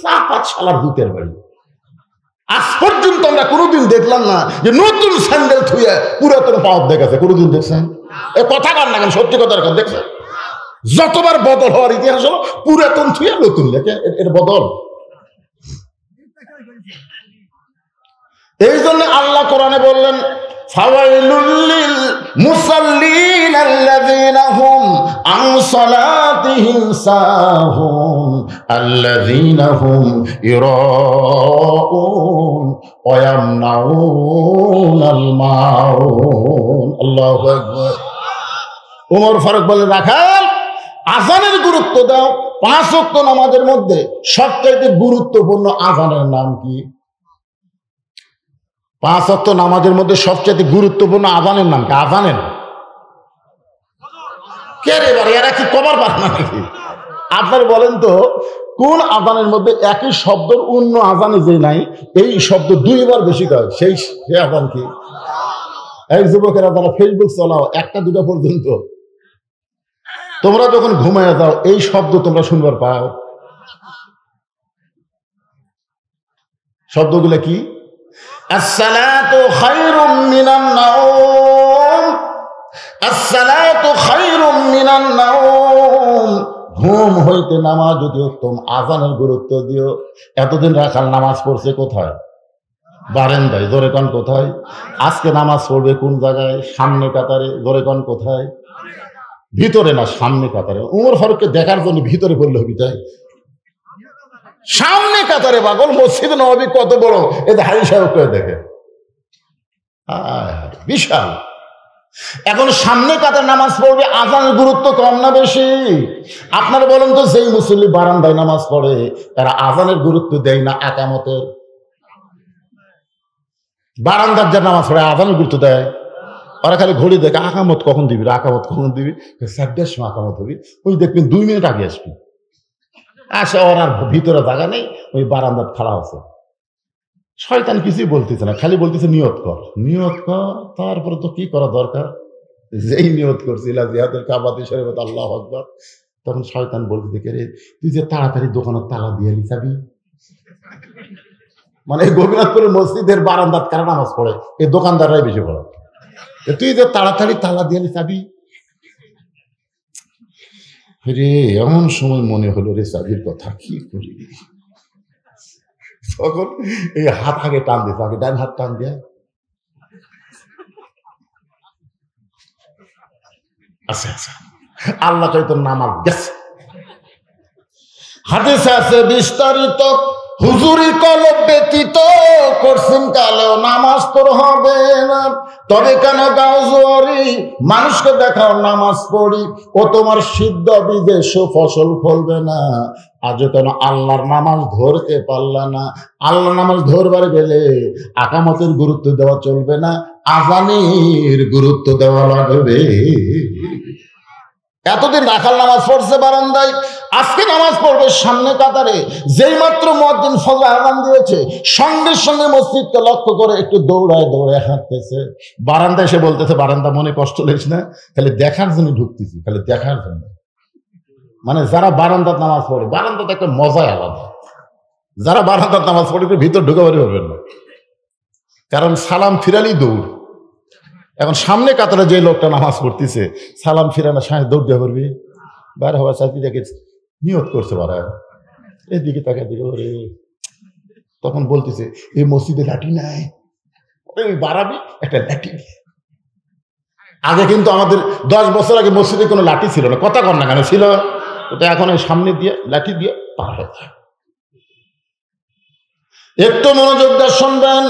4-5 সালার ভূতের বাড়ি। আজ পর্যন্ত আমরা কোনোদিন দেখলাম না যে নতুন স্যান্ডেল থুয়ে পুরাতন পাহক দেখাচ্ছে। কোনোদিন দেখছেন? এ কথা কার না, কেন সত্যি কথার কথা দেখছেন? যতবার বদল হওয়ার ইতিহাস হলো পুরাতন থুয়ে নতুন লেখে, এর বদল। এই জন্য আল্লাহ কোরআনে বললেন ফাওয়াইলুল লিল মুসাল্লিন আল্লাযীনা হুম আন সালাতিহিম সাহুন আল্লাযীনা হুম ইরাউন ওয়া ইয়ামনাউনাল মাউন। আল্লাহু আকবার। ওমর ফারুক বলে রাখাল, আযানের গুরুত্ব দাও। 5 ওয়াক্ত নামাজের মধ্যে সবচেয়ে গুরুত্বপূর্ণ আযানের নাম কি? 5 ওয়াক্ত নামাজের মধ্যে সবচেয়ে গুরুত্বপূর্ণ আযানের নাম কি? আযানের কে রে বাড়ি? এরা কি কবার পারে না নাকি? আপনারা বলেন তো, কোন আযানের মধ্যে একই শব্দের অন্য আযানে যে নাই, এই শব্দ 2 বার বেশি কয়, সেই আযান কি? এই যুবকেরা যারা ফেসবুক চালাও 1টা-2টা পর্যন্ত, তোমরা যখন ঘুমায় যাও এই শব্দ তোমরা শুনবার পাও। শব্দগুলো কি? আসসালাতু খায়রুম মিনান নাওম, আসসালাতু খায়রুম মিনান নাওম। ঘুম হইতে নামাজ যদি উত্তম। আযানের গুরুত্ব দিও। এতদিন রাখাল নামাজ পড়ছে কোথায়? বারান্দায়। জোরে কোন কোথায়? আজকে নামাজ পড়বে কোন জায়গায়? সামনে কাতারে। জোরে কোন কোথায়? ভিতরে না, সামনে কাতারে। উমর ফারুককে দেখার জন্য ভিতরে পড়লে হবি তাই? সামনে কাতারে পাগল। মসজিদ নববী কত বড়, এতে হাজি সাহেব করে দেখে বিশাল। এখন সামনে কাতার নামাজ পড়বে, আযানের গুরুত্ব কম না বেশি? আপনারা বলেন তো, যেই মুসল্লি বারান্দায় নামাজ পড়ে তারা আযানের গুরুত্ব দেয় না একামতের? বারান্দার যে নামাজ পড়ে আযানের গুরুত্ব দেয়? ওরা খালি ঘড়ি দেখে আকামত কখন দিবি, আকামত কখন দিবি, 4টার সময় আকামত হবি, ওই দেখবেন 2 মিনিট আগে আসবি। আসে ওর আর ভিতরে জায়গা নেই, ওই বারান্দার খাড়া আছে। শয়তান কিছুই বলতেছে না, খালি বলতেছে নিয়ত কর, নিয়ত কর। তারপরে তো কি করা দরকার? যেই নিয়ত করছি ইলা জিহাদের কাবাতি শরীফত আল্লাহু আকবার, তখন শয়তান বলতে দেখে রে তুই যে তাড়াতাড়ি দোকানের তালা দিয়ে লিসাবি। মানে গোপীনাথপুরের মসজিদের বারান্দাত কারা নামাজ পড়ে? এই দোকানদাররাই বেশি পড়ে। তুই যে তাড়াতাড়ি তালা দিয়ে লিসাবি। রে এমন সময় মনে হলো রে চাবির কথা কি করি। তখন এই হাত আগে টান দিত, আগে ডান হাত টান দিয়ে আচ্ছা আচ্ছা আল্লাহ চাই তোর নামাজ গেছে। হাদিসে আছে বিস্তারিত, হুজুরি কলব ব্যতীত করছেন কালেও নামাজ তোর হবে না। তবে কেন গাও জোয়ারি, মানুষকে দেখাও নামাজ পড়ি, ও তোমার সিদ্ধ বীজে সুফসল ফলবে না। আজও কেন আল্লাহর নামাজ ধরতে পারলা না? আল্লাহর নামাজ ধরবার গেলে আকামতের গুরুত্ব দেওয়া চলবে না, আযানের গুরুত্ব দেওয়া লাগবে। এতদিন রাখাল নামাজ পড়ছে বারান্দায়, আজকে নামাজ পড়বে সামনে কাতারে, যেই মাত্র মুয়াজ্জিন ফজর আযান দিয়েছে সঙ্গে সঙ্গে মসজিদকে লক্ষ্য করে একটু দৌড়ায় দৌড়ায় হাঁটতেছে, বারান্দায় এসে বলতেছে বারান্দা মনে কষ্ট লেস না, খালি দেখার জন্য ঢুকতেছি, খালি দেখার জন্য। মানে যারা বারান্দাত নামাজ পড়ে, বারান্দাতে একটা মজাই আলাদা। যারা বারান্দাত নামাজ পড়ে ভিতর ঢুকে বাড়ি পারবেন না, কারণ সালাম ফিরালি দৌড়। এখন সামনে কাতারে যে লোকটা নামাজ পড়তেছে সালাম ফিরানো সামনে দৌড় দিয়ে পারবি, বাইরে হওয়ার সাথে দেখে নিয়ত করছে বারা এদিকে তাকে দিকে ওরে, তখন বলতেছে এই মসজিদে লাঠি নাই, বাড়াবি একটা লাঠি দিয়ে। আগে কিন্তু আমাদের 10 বছর আগে মসজিদে কোনো লাঠি ছিল না, কথা কর না কেন ছিল, ওটা এখন সামনে দিয়ে লাঠি দিয়ে পার হয়ে যায়। একটু মনোযোগ দিয়ে শুনবেন,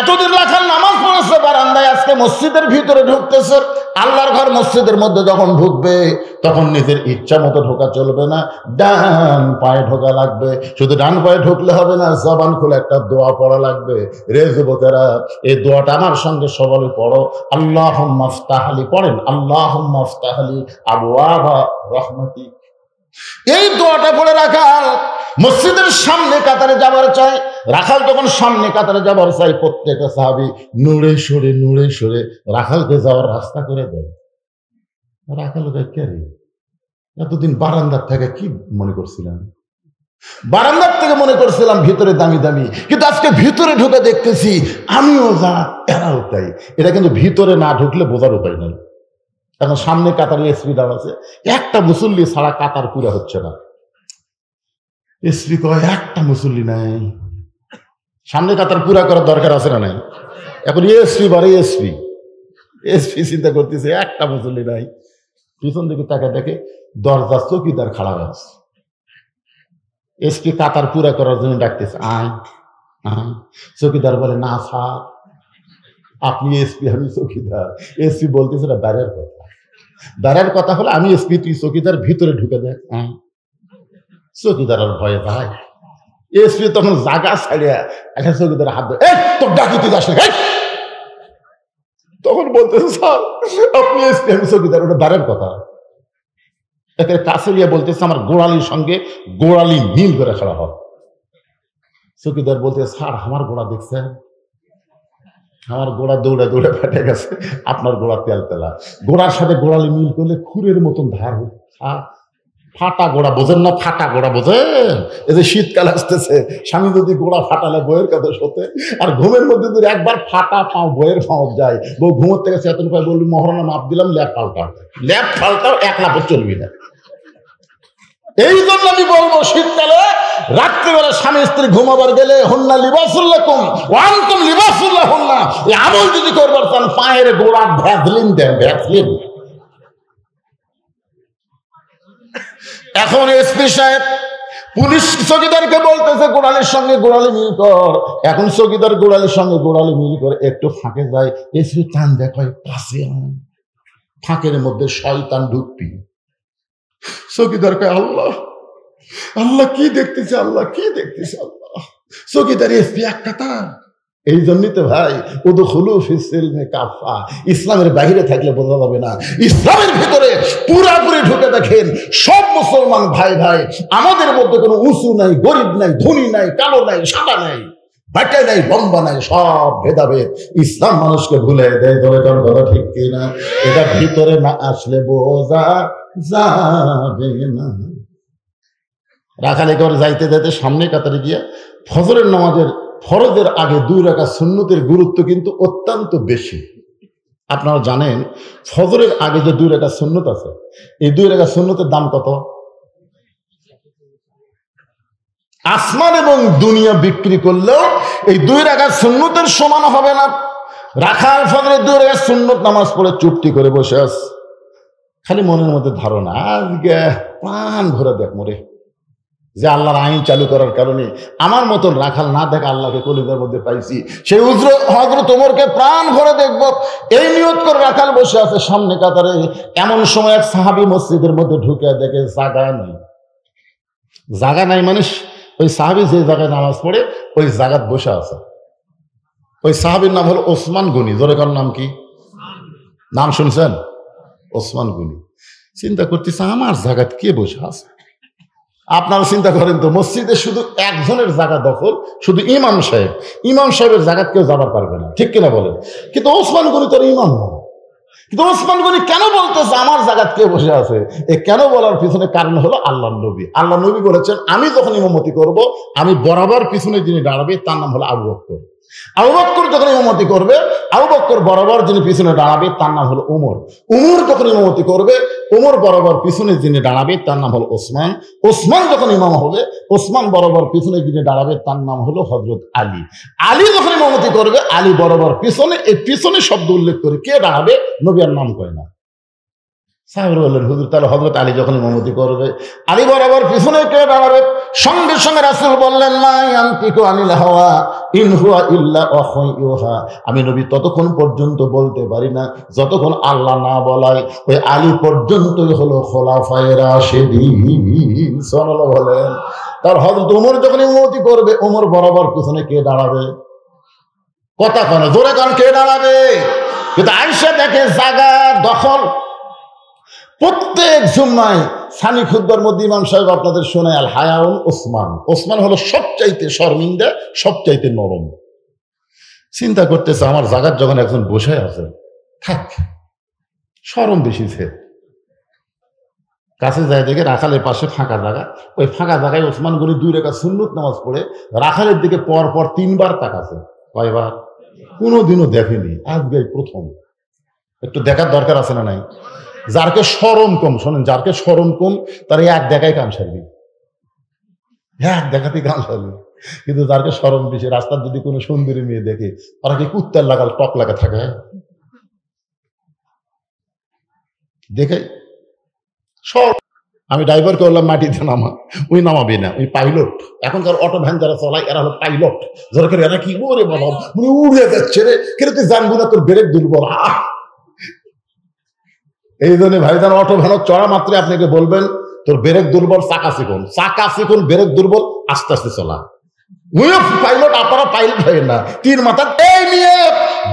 এতদিন রাখাল নামাজ পড়েছে বারান্দায়, আজকে মসজিদের ভিতরে ঢুকতেছে। আল্লাহর ঘর মসজিদের মধ্যে যখন ঢুকবে তখন নিজের ইচ্ছা মতো ঢোকা চলবে না, ডান পায়ে ঢোকা লাগবে। শুধু ডান পায়ে ঢুকলে হবে না, জবান খুলে একটা দোয়া পড়া লাগবে। রে যুবকেরা, এই দোয়াটা আমার সঙ্গে সবাই পড়ো। আল্লাহুম্মা ইফতাহলি, পড়েন আল্লাহুম্মা ইফতাহলি আবওয়াবা রাহমাতি। এই দোয়াটা পড়ে রাখাল মসজিদের সামনে কাতারে যাবার চাই। রাখাল যখন সামনে কাতারে যাবার চাই, প্রত্যেকটা সাহাবী নুড়ে সরে রাখালকে যাওয়ার রাস্তা করে দেয়। রাখাল কে রে, এতদিন বারান্দার থেকে কি মনে করছিলাম, বারান্দার থেকে মনে করছিলাম ভিতরে দামি দামি, কিন্তু আজকে ভিতরে ঢুকে দেখতেছি আমিও যা এরাও তাই। এটা কিন্তু ভিতরে না ঢুকলে বোঝার উপায় নাই। এখন সামনে কাতারে এসপি দাঁড়াচ্ছে, একটা মুসল্লি ছাড়া কাতার পুরা হচ্ছে না। এসপি কয় একটা মুসল্লি নাই, সামনে কাতার পুরা করার দরকার আছে না নাই? এখন এসপি বারে এসপি চিন্তা করতেছে একটা মুসল্লি নাই। পিছন দিকে তাকে দেখে দরজা চৌকিদার খাড়া আছে। এসপি কাতার পুরা করার জন্য ডাকতেছে, আয় আয়। চৌকিদার বলে না স্যার, আপনি এসপি আমি চৌকিদার। এসপি বলতেছে না বাইরের কথা, বাইরের কথা হলে আমি এসপি তুই চৌকিদার, ভিতরে ঢুকে দেখ। চৌকিদার আর ভয়ে ভাই, এসপি তখন জায়গা ছাড়িয়া একটা চৌকিদার হাত ধরে, তোর ডাকি তুই যাস না। তখন বলতেছে স্যার আপনি এসপি আমি চৌকিদার, ওটা বাইরের কথা। একের কাছে গিয়ে বলতেছে আমার গোড়ালির সঙ্গে গোড়ালি মিল করে খাড়া হয়। চৌকিদার বলতে স্যার আমার গোড়া দেখছেন, আমার গোড়া দৌড়ে দৌড়ে ফেটে গেছে, আপনার গোড়া তেল তেলা। গোড়ার সাথে গোড়ালি মিল করলে খুরের মতন ধার হয়। ফাটা গোড়া বোঝেন না, ফাটা গোড়া বোঝেন? এই যে শীতকাল আসতেছে, স্বামী যদি গোড়া ফাটালে বইয়ের কাছে শোতে, আর ঘুমের মধ্যে যদি একবার ফাটা পাও বইয়ের ফাঁক যায়, বউ ঘুমোর থেকে চেতন পায়, বলবি মহারণা মাপ দিলাম, ল্যাপ ফালটাও এক লাফে চলবি না। এই জন্য আমি বলবো শীতকালে রাত্রিবেলা স্বামী স্ত্রী ঘুমাবার গেলে হুন্না লিবাসুল্লাকুম ওয়া আনতুম লিবাসুল্লাহুন্না, এই আমল যদি করবার চান পায়ের গোড়া ভ্যাসলিন দেন, ভ্যাসলিন। এখন এসপি সাহেব পুলিশ চৌকিদারকে বলতেছে গোড়ালির সঙ্গে গোড়ালি মিল কর। এখন চৌকিদার গোড়ালির সঙ্গে গোড়ালি মিল করে একটু ফাঁকে যায়, এসপি টান দেখায় পাশে, ফাঁকের মধ্যে শয়তান ঢুকবি। চৌকিদার কয় আল্লাহ আল্লাহ কি দেখতেছে, আল্লাহ কি দেখতেছে আল্লাহ। চৌকিদার এসপি এক কথা। এই জন্যই তো ভাই উদখুলু ফিস সিলমি কাফা, ইসলামের বাইরে থাকলে বোঝা যাবে না, ইসলামের ভিতরে পুরাপুরি ঢুকে দেখেন সব মুসলমান ভাই ভাই। আমাদের মধ্যে কোনো উঁচু নাই, গরিব নাই, ধনী নাই, কালো নাই, সাদা নাই, বাটা নাই, লম্বা নাই, সব ভেদাভেদ। ইসলাম মানুষকে ভুলে দেয়, তবে কোন কথা ঠিক কিনা? এটা ভিতরে না আসলে বোঝা যাবে না। রাখালে করে যাইতে যাইতে সামনে কাতারে গিয়া ফজরের নামাজের ফরজের আগে 2 রাকাত সুন্নতের গুরুত্ব কিন্তু অত্যন্ত বেশি। আপনারা জানেন ফজরের আগে যে 2 রাকাত সুন্নত আছে, এই 2 রাকাত সুন্নতের দাম কত? আসমান এবং দুনিয়া বিক্রি করলেও এই 2 রাকাত সুন্নতের সমান হবে না। রাখাল ফজরের 2 রাকাত সুন্নত নামাজ পড়ে চুপটি করে বসে আছে, খালি মনের মধ্যে ধারণা আজকে প্রাণ ভরে দেখ মরে, যে আল্লাহর আইন চালু করার কারণে আমার মতন রাখাল না দেখা আল্লাহকে কলিজার মধ্যে পাইছি, সেই হযরত ওমরকে প্রাণ ভরে দেখব, এই নিয়ত করে রাখাল বসে আছে সামনে কাতারে। এমন সময় এক সাহাবী মসজিদের মধ্যে ঢুকে দেখে জায়গা নাই। জায়গা নাই মানে ওই সাহাবী যে জায়গায় নামাজ পড়ে ওই জায়গায় বসে আছে। ওই সাহাবীর নাম হলো ওসমান গনি। জোরে কার নাম কি? নাম শুনছেন? ওসমান গনি। চিন্তা করতেছে আমার জায়গায় কে বসে আছে, আপনারা চিন্তা করেন তো, মসজিদে শুধু একজনের জায়গা দখল, শুধু ইমাম সাহেবের জায়গা কেউ যাবার পারবে না, ঠিক কিনা বলেন? কিন্তু ওসমান গনি তোর ইমাম না। কিন্তু ওসমান গনি কেন বলতেছে আমার জায়গায় কে বসে আছে? এ কেন বলার পিছনে কারণ হলো আল্লাহ নবী বলেছেন, আমি যখন ইমামতি করব, আমি বরাবর পিছনে যিনি দাঁড়াবে তার নাম হলো আবু বকর। আবু বকর যখন ইমামতি করবে, আবু বকর বরাবর যিনি পিছনে দাঁড়াবে তার নাম হলো ওমর। ওমর যখন ইমামতি করবে, ওমর বরাবর পিছনে যিনি দাঁড়াবে তার নাম হলো ওসমান। ওসমান যখন ইমাম হবে, ওসমান বরাবর পিছনে যিনি দাঁড়াবে তার নাম হলো হযরত আলী। আলী যখন ইমামতি করবে, আলী বরাবর পিছনে, এই পিছনে শব্দ উল্লেখ করে কে দাঁড়াবে নবী আর নাম কয় না। সাহাবারা বললেন, হুজুর তাহলে হযরত আলী যখন ইমামতি করবে, আলী বরাবর পিছনে কে দাঁড়াবে? সঙ্গে সঙ্গে রাসূল বললেন, লা ইয়ানতিকু আনিল হাওয়া ইন হুয়া ইল্লা ওয়াহয়ুহা। আমি নবী ততক্ষণ পর্যন্ত বলতে পারি না যতক্ষণ আল্লাহ না বলায়। ওই আলী পর্যন্তই হলো খোলাফায়ে রাশিদিন। সুবহানাল্লাহ বলেন। তার হযরত ওমর যখন ইমামতি করবে, ওমর বরাবর পিছনে কে দাঁড়াবে? কথা কেন জোরে কান, কে দাঁড়াবে? কিন্তু আয়েশা দেখে জায়গা দখল। প্রত্যেক জুম্মায় সানি খুতবার মধ্যে ইমাম সাহেব আপনাদের শোনায় আল হায়াউন ওসমান। ওসমান হলো সবচাইতে শর্মিন্দা, সবচাইতে নরম। চিন্তা করতেছে, আমার জায়গার যখন একজন বসে আছে, থাক, শরম বেশিছে। কাছে যায় দেখে রাখালের পাশে ফাঁকা জায়গা, ওই ফাঁকা জায়গায় ওসমান গনি 2 রাকাত সুন্নত নামাজ পড়ে রাখালের দিকে পর 3 বার তাকাছে। কয়বার? কোনোদিনও দেখেনি, আজকে প্রথম। একটু দেখার দরকার আছে না নাই? যারকে শরম কম, শোনেন, যারকে শরম কম তার এক দেখাই কাম সারবি, এক দেখাতেই কাম সারবি। কিন্তু যারকে শরম বেশি, রাস্তার যদি কোনো সুন্দরী মেয়ে দেখে, তারা কি কুত্তার লাগাল টক লাগা থাকে দেখে সব। আমি ড্রাইভারকে বললাম মাটিতে নামা, ওই নামাবি না, ওই পাইলট। এখনকার অটো ভ্যান যারা চলায় এরা হলো পাইলট। যারা করে এরা কি করে বাবা, মানে উড়ে যাচ্ছে রে, কিন্তু তুই জানবো না তোর ব্রেক দুর্বল। এই জন্য ভাইজান, অটো ভ্যানত চড়া মাত্রে আপনাকে বলবেন তোর ব্রেক দুর্বল, চাকা চিকন, ব্রেক দুর্বল, আস্তে আস্তে চলা। পাইলট, আপনারা পাইলট হয় না, 3 মাথা এই নিয়ে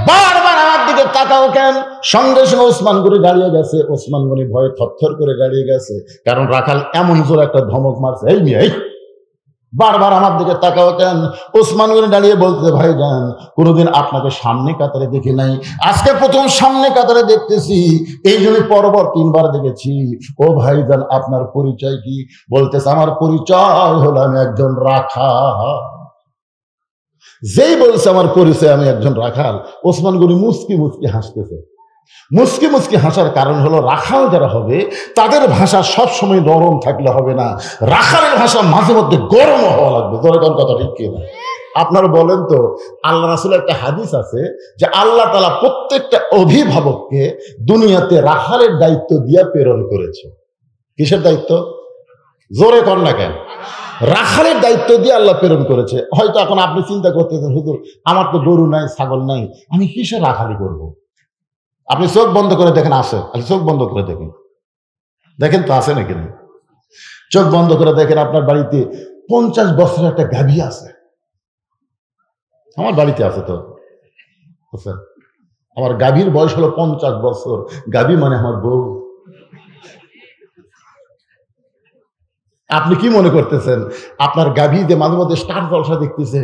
বারবার আমার দিকে তাকাও কেন? সঙ্গে সঙ্গে ওসমান গনি দাঁড়িয়ে গেছে। ওসমান গনি ভয়ে থরথর করে দাঁড়িয়ে গেছে, কারণ রাখাল এমন জোর একটা ধমক মারছে, এই নিয়ে বারবার আমার দিকে তাকাও কেন? ওসমান গনি দাঁড়িয়ে বলতে, ভাইজান কোনোদিন আপনাকে সামনে কাতারে দেখি নাই, আজকে প্রথম সামনে কাতারে দেখতেছি, এই জন্য পরপর 3 বার দেখেছি। ও ভাইজান আপনার পরিচয় কি? বলতেছে, আমার পরিচয় হলো আমি একজন রাখাল। যেই বলছে আমার পরিচয় আমি একজন রাখাল, ওসমান গনি মুচকি মুচকি হাসতেছে। মুচকি মুচকি হাসার কারণ হলো, রাখাল যারা হবে তাদের ভাষা সবসময় নরম থাকলে হবে না, রাখালের ভাষা মাঝে মধ্যে গরম হওয়া লাগবে। দরকার কথা ঠিক কিনা? আপনারা বলেন তো, আল্লাহ রাসূলের একটা হাদিস আছে যে আল্লাহ তাআলা প্রত্যেকটা অভিভাবককে দুনিয়াতে রাখালের দায়িত্ব দিয়ে প্রেরণ করেছে। কিসের দায়িত্ব? জোরে কর না কেন? রাখালের দায়িত্ব দিয়ে আল্লাহ প্রেরণ করেছে। হয়তো এখন আপনি চিন্তা করতেছেন, হুজুর আমার তো গরু নাই, ছাগল নাই, আমি কিসের রাখালি করব? আপনি চোখ বন্ধ করে দেখেন, আছে, চোখ বন্ধ করে দেখেন, দেখেন তো আছে নাকি না। চোখ বন্ধ করে দেখেন, আপনার বাড়িতে 50 বছরের একটা গাভী আছে। আমার বাড়িতে আছে তো, আমার গাভীর বয়স হলো 50 বছর। গাভী মানে আমার বউ। আপনি কি মনে করতেছেন আপনার গাভী যে মাঝে মধ্যে স্টার জলসা দেখতেছে,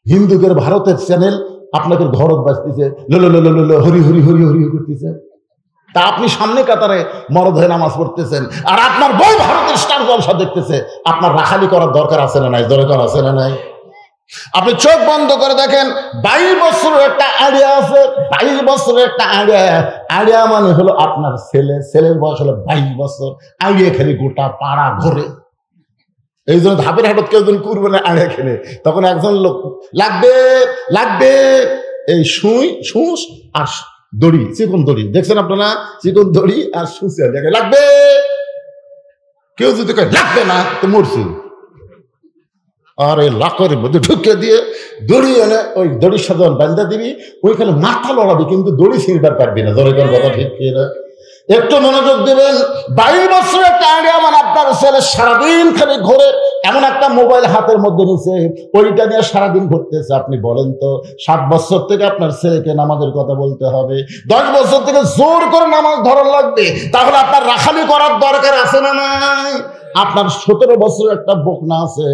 হিন্দুদের ভারতের চ্যানেল আপনাকে ঘরত বাজতেছে, হরি হরি হরি হরি করতেছে, তা আপনি সামনে কাতারে মরদ হয়ে নামাজ পড়তেছেন, আর আপনার বউ ভারতের স্টার জলসা দেখতেছে, আপনার রাখালি করার দরকার আছে না নাই? দরকার আছে না নাই? আপনি চোখ বন্ধ করে দেখেন, 22 বছরের একটা আইডিয়া আছে। 22 বছরের একটা আইডিয়া মানে হলো আপনার ছেলের বয়স হলো 22 বছর। আইডিয়া খেলে গোটা পাড়া ঘরে। এই জন্য ধাপের হাটত কেউ যখন কুরবানি আইডিয়া খেলে, তখন একজন লোক লাগবে এই সুঁচ আর দড়ি, চিকন দড়ি, দেখছেন আপনারা? চিকন দড়ি আর সুঁচ লাগবে। কেউ যদি লাগবে না তো মরছি, আর এই লাখের মধ্যে ঢুকে দিয়ে দড়ি এনে ওই দড়ির সাথে বান্ধা দিবি, ওইখানে মাথা লড়াবি, কিন্তু দড়ি ছিঁড়বার পারবি না। দরকার কথা ঠিক কিনা? একটু মনোযোগ দেবেন। 22 বছরের একটা আইডিয়া মানে আপনার ছেলে সারাদিন খালি ঘুরে, এমন একটা মোবাইল হাতের মধ্যে নিছে, ওইটা নিয়ে সারাদিন ঘুরতেছে। আপনি বলেন তো, 7 বছর থেকে আপনার ছেলেকে নামাজের কথা বলতে হবে, 10 বছর থেকে জোর করে নামাজ ধরার লাগবে, তাহলে আপনার রাখালি করার দরকার আছে না নাই? আপনার 17 বছরের একটা বকনা আছে,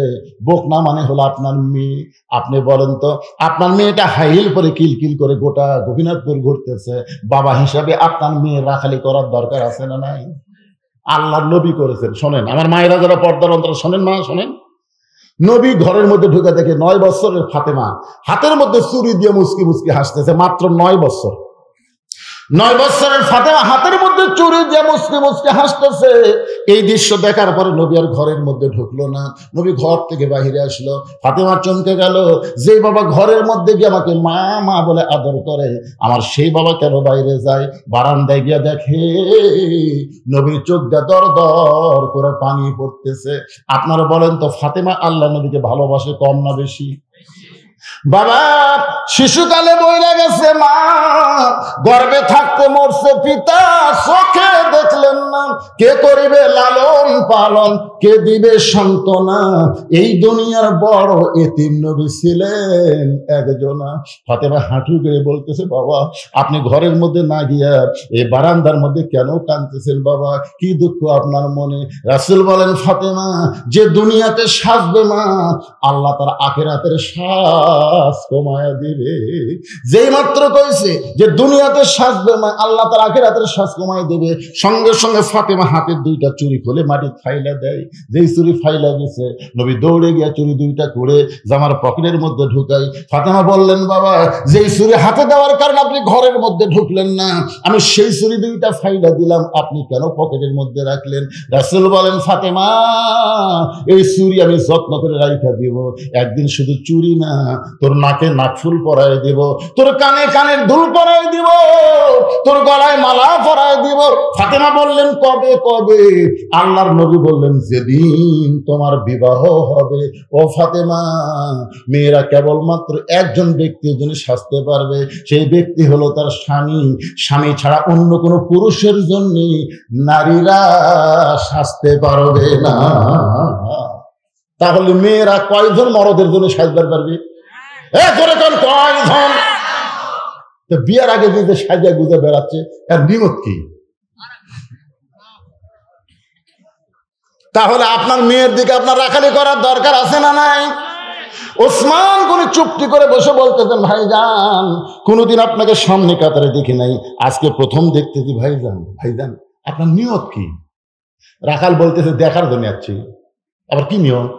বকনা মানে হলো আপনার মেয়ে। আপনি বলেন তো, আপনার মেয়েটা হাইল পরে কিলকিল করে গোটা গোপীনাথপুর ঘুরতেছে, বাবা হিসাবে আপনার মেয়ে রাখালি করার দরকার আছে না নাই? আল্লাহর নবী করেছেন। শোনেন আমার মায়েরা যারা পর্দার অন্তরে, শোনেন মা শোনেন, নবী ঘরের মধ্যে ঢুকে দেখে 9 বছরের ফাতেমা হাতের মধ্যে চুরি দিয়ে মুসকি মুসকি হাসতেছে। মাত্র 9 বছর, 9 বছরের ফাতেমা হাতের মধ্যে চুরি দিয়ে মুসকি মুসকি হাসতেছে। এই দৃশ্য দেখার পরে নবী আর ঘরের মধ্যে ঢুকলো না, নবী ঘর থেকে বাহিরে আসলো। ফাতেমা চমকে গেল, যে বাবা ঘরের মধ্যে গিয়ে আমাকে মা মা বলে আদর করে, আমার সেই বাবা কেন বাইরে যায়? বারান্দায় গিয়ে দেখে নবীর চোখ দিয়ে দর দর করে পানি পড়তেছে। আপনারা বলেন তো, ফাতেমা আল্লাহ নবীকে ভালোবাসে কম না বেশি? বাবা শিশুকালে বইলা গেছে মা, গর্ভে থাকতে মরছে পিতা, চোখে দেখলেন না, কে করিবে লালন পালন, কে দিবে সান্ত্বনা, এই দুনিয়ার বড় এতিম নবী ছিলেন একজনা। ফাতেমা হাঁটু গেড়ে বলতেছে, বাবা আপনি ঘরের মধ্যে না গিয়া এই বারান্দার মধ্যে কেন কাঁদতেছেন? বাবা কি দুঃখ আপনার মনে? রাসূল বলেন, ফাতেমা যে দুনিয়াতে সাজবে মা, আল্লাহ তার আখিরাতের শ্বাস কমায়া দিবে। যেই মাত্র কইছে যে দুনিয়াতে সাজবে মা, আল্লাহ তার আখিরাতের শ্বাস কমায় দেবে, সঙ্গে সঙ্গে ফাতেমা হাতের 2টা চুরি খুলে মাটি ফাইলা দেয়। যেই চুরি ফাইলা গেছে, নবী দৌড়ে গিয়া চুরি 2টা করে জামার পকেটের মধ্যে ঢুকাই। ফাতেমা বললেন, বাবা যেই চুরি হাতে দেওয়ার কারণে আপনি ঘরের মধ্যে ঢুকলেন না, আমি সেই চুরি 2টা ফাইলা দিলাম, আপনি কেন পকেটের মধ্যে রাখলেন? রাসূল বলেন, ফাতেমা এই চুরি আমি যত্ন করে রাইখা দিব, একদিন শুধু চুরি না, তোর নাকে নাকফুল পরায় দিব, তোর কানে কানের দুল পরায় দিব, তোর গলায় মালা পরায় দিব। ফাতেমা বললেন, কবে কবে? আল্লাহর নবী বললেন, যেদিন তোমার বিবাহ হবে। ও ফাতেমা, মেয়েরা কেবলমাত্র একজন ব্যক্তির জন্য সাজতে পারবে, সেই ব্যক্তি হলো তার স্বামী। স্বামী ছাড়া অন্য কোনো পুরুষের জন্য নারীরা সাজতে পারবে না। তাহলে মেয়েরা কয়জন মরদের জন্য সাজবার পারবে? কয়জন? বিয়ার আগে যে সাজা গুজে বেড়াচ্ছে, এর নিয়ত কি? তাহলে আপনার মেয়ের দিকে আপনার রাখালি করার দরকার আছে না নাই? ওসমান গনি চুপটি করে বসে বলতেছেন, ভাইজান কোনোদিন আপনাকে সামনে কাতারে দেখি নাই, আজকে প্রথম দেখতেছি। ভাইজান ভাইজান আপনার নিয়ত কি? রাখাল বলতেছে, দেখার জন্য যাচ্ছি। আবার কি নিয়ত?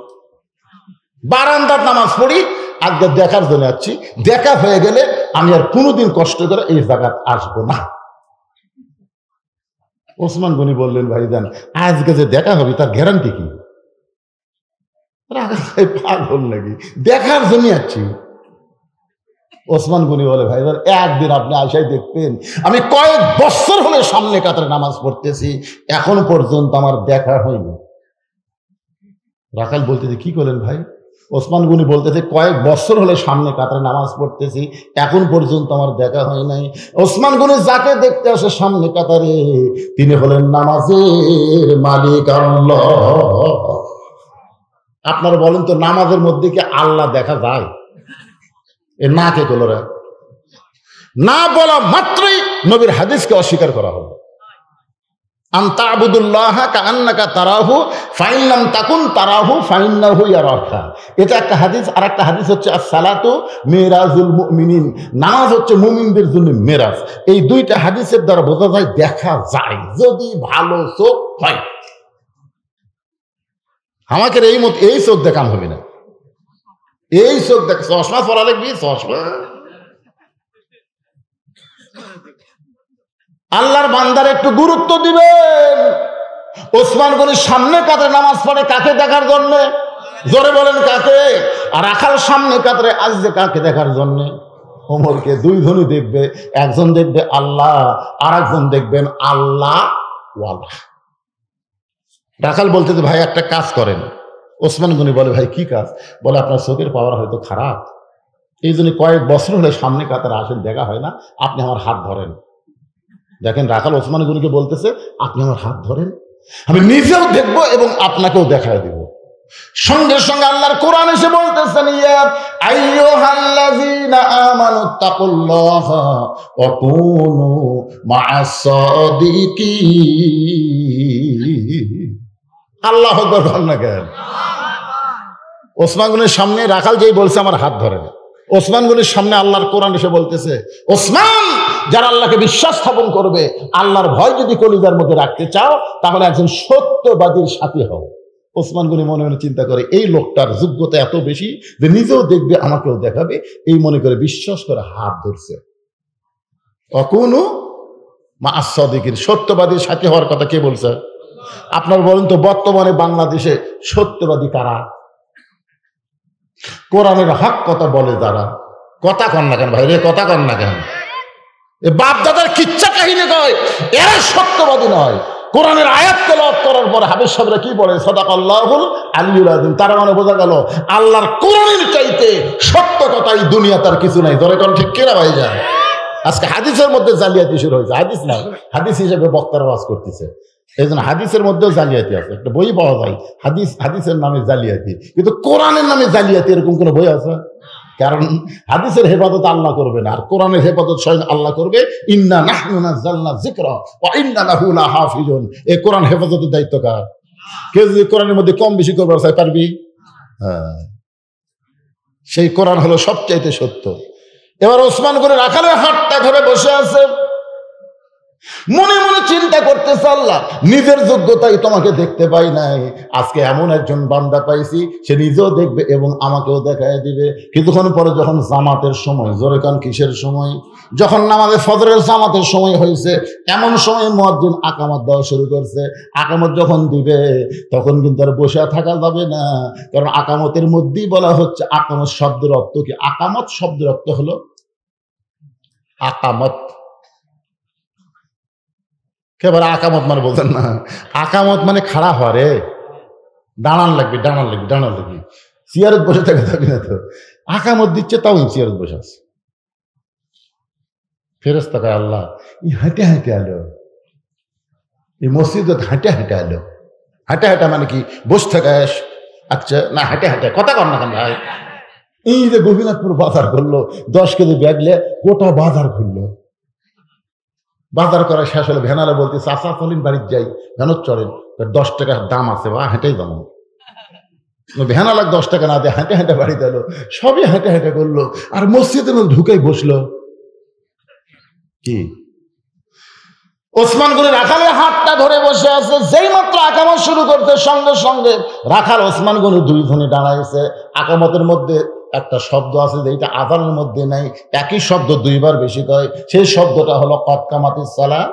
বারান্দার নামাজ পড়ি, আজকে দেখার জন্য যাচ্ছি, দেখা হয়ে গেলে আমি আর কোনোদিন কষ্ট করে এই জায়গা আসবো না। ওসমান গনি বললেন, ভাইজান আজকে যে দেখা হবে তার গ্যারান্টি কি? পাগল নাকি? দেখার জন্য যাচ্ছি। ওসমান গনি বলে, ভাইজান একদিন আপনি আশায় দেখতেন, আমি কয়েক বছর হলে সামনে কাতারে নামাজ পড়তেছি, এখন পর্যন্ত আমার দেখা হয়নি। রাখাল বলতেছে, কি করলেন ভাই? ওসমান গনি বলতেছে, কয়েক বছর হলে সামনে কাতারে নামাজ পড়তেছি, এখন পর্যন্ত আমার দেখা হয় নাই। ওসমান গনি যাকে দেখতে আসে সামনে কাতারে, তিনি হলেন নামাজের মালিক আল্লাহ। আপনারা বলেন তো, নামাজের মধ্যে কি আল্লাহ দেখা যায়? এ না কে কলরা না বলা মাত্রই নবীর হাদিসকে অস্বীকার করা হবে। আনতা আবুদুল্লাহ কাআন্নাকা তারাহু ফাইন লাম তাকুন তারাহু ফাইন্নাহু ইয়ারাকা। এটা একটা হাদিস। আর একটা হাদিস হচ্ছে as-সালাতু মিরাজুল মুমিনিন, নামাজ হচ্ছে মুমিনদের জন্য মেরাজ। এই 2টা হাদিসের দ্বারা বোঝা যায় দেখা যায়, যদি ভালো চোখ হয়। আমাকে এই চোখ দেখান হবে না, এই চোখ দেখ, চশমা পরা লাগবি, চশমা। আল্লাহর বান্দার একটু গুরুত্ব দিবেন। ওসমান গনি সামনে কাতারে নামাজ পড়ে কাকে দেখার জন্য? জোরে বলেন কাকে? আর রাখাল সামনে কাতারে আসছে কাকে দেখার জন্য? ওমরকে। 2 ধনী দেখবে, একজন দেখবে আল্লাহ, আর একজন দেখবেন আল্লাহ ওয়ালা। রাখাল বলতে, ভাই একটা কাজ করেন। ওসমান গনি বলে, ভাই কি কাজ? বলে, আপনার চোখের পাওয়ার হয়তো খারাপ, এই জন্য কয়েক বছর হলে সামনে কাতারে আসেন, দেখা হয় না, আপনি আমার হাত ধরেন। দেখেন রাখাল ওসমান গনিকে বলতেছে, আপনি আমার হাত ধরেন, আমি নিজেও দেখবো এবং আপনাকেও দেখায় দিব। সঙ্গে সঙ্গে আল্লাহর কোরআন এসে বলতেছেন, ইয়া আইয়ুহাল্লাযীনা আমানুত্তাকুল্লাহা ওয়া কুনু মা'আস সাদিকিন। আল্লাহ আকবার বল না কেন? ওসমান গনির সামনে রাখাল যেই বলছে আমার হাত ধরে না, ওসমান গনির সামনে আল্লাহর কোরআন এসে বলতেছে, ওসমান, যারা আল্লাহকে বিশ্বাস স্থাপন করবে, আল্লাহর ভয় যদি কলিজার মধ্যে রাখতে চাও, তাহলে একজন সত্যবাদীর সাথী হও। ওসমান গনি মনে মনে চিন্তা করে, এই লোকটার যোগ্যতা এত বেশি যে নিজেও দেখবে, আমাকেও দেখাবে, এই মনে করে বিশ্বাস করে হাত ধরছে। অকুনু মা আস-সাদিকিন, সত্যবাদীর সাথী হওয়ার কথা কে বলছে? আপনার বলেন তো, বর্তমানে বাংলাদেশে সত্যবাদী কারা? কোরআনের হক কথা বলে যারা। কথা কন না কেন ভাই রে, কথা কন না কেন? বাপ দাদার কিচ্ছা কাহিনী কয়, এরা সত্যবাদী নয়। কোরআনের আয়াত তেলাওয়াত করার পরে হাফেজ সাহেবরা কি বলে? সাদাকাল্লাহুল আলিয়্যুল আযীম। তার মানে বোঝা গেল আল্লাহর কোরআনের চাইতে সত্য কথা এই দুনিয়া তার কিছু নাই। ধরে কোন ঠিক কেনা ভাই যায়? আজকে হাদিসের মধ্যে জালিয়াতি শুরু হয়েছে। হাদিস না, হাদিস হিসেবে বক্তারা ওয়াজ করতেছে। এই জন্য হাদিসের মধ্যেও জালিয়াতি আছে। একটা বই পাওয়া যায় হাদিসের নামে জালিয়াতি, কিন্তু কোরআনের নামে জালিয়াতি এরকম কোনো বই আছে? কারণ হাদিসের হেফাজত আল্লাহ করবে না, আর কোরআনের হেফাজত স্বয়ং আল্লাহ করবে। ইন্না নাহনু নাযালনা যিকরা ওয়া ইন্না লাহু লাহাফিজুন। এই কোরআন হেফাজতের দায়িত্ব কার? কেউ যদি কোরআনের মধ্যে কম বেশি করবার চাই, পারবি? হ্যাঁ, সেই কোরআন হলো সবচাইতে সত্য। এবার ওসমান গনি রাখালের হাতটা ধরে বসে আছে, মনে মনে চিন্তা করতেছে, আল্লাহ, নিজের যোগ্যতাই তোমাকে দেখতে পাই নাই, আজকে এমন একজন বান্দা পাইছি, সে নিজেও দেখবে এবং আমাকেও দেখায় দিবে। কিছুক্ষণ পরে যখন জামাতের সময়, জোরে কান কিসের সময়? যখন নামাজে ফজরের জামাতের সময় হয়েছে, এমন সময় মুয়াজ্জিন আকামত দেওয়া শুরু করছে। আকামত যখন দিবে তখন কিন্তু আর বসে থাকা যাবে না, কারণ আকামতের মধ্যেই বলা হচ্ছে, আকামত শব্দের অর্থ কি? আকামত শব্দের অর্থ হলো আকামত। একেবারে আকামত মানে বলতেন না, আকামত মানে খাড়া হওয়া রে, দাঁড়ান লাগবে, দাঁড়ান লাগবে, দাঁড়ান লাগবে, চেয়ারত বসে থাকে থাকি না তো। আকামত দিচ্ছে, তাও চেয়ারত বসে আছে। ফেরেশতা কয়, আল্লাহ, ই হাঁটে হাঁটে আলো, এই মসজিদত হাঁটে হাঁটে আলো। হাঁটে হাঁটা মানে কি? বসে থাকে? আচ্ছা না, হাঁটে হাঁটে কথা কর না কেন ভাই? এই যে গোপীনাথপুর বাজার করলো, 10 কেজি ব্যাগলে গোটা বাজার ঘুরলো। বাজার করা শেষ হলে ভ্যানারে বলতে, চাচা চলেন বাড়ির যাই, ভ্যানত চড়েন, 10 টাকার দাম আছে, বা হেঁটেই দাম। ভ্যানা লাগ 10 টাকা না দিয়ে হেঁটে হেঁটে বাড়িতে এলো। সবই হেঁটে হেঁটে করলো, আর মসজিদের মধ্যে ঢুকেই বসলো। কি ওসমান গনি রাখালের হাতটা ধরে বসে আছে, যেই মাত্র আকামত শুরু করতে সঙ্গে সঙ্গে রাখাল ওসমান গনি 2 ধনে দাঁড়াইছে। আকামতের মধ্যে একটা শব্দ আছে যেটা আযানের মধ্যে নাই, একই শব্দ 2 বার বেশি কয়, সেই শব্দটা হলো কদ কামাতিস সালাহ।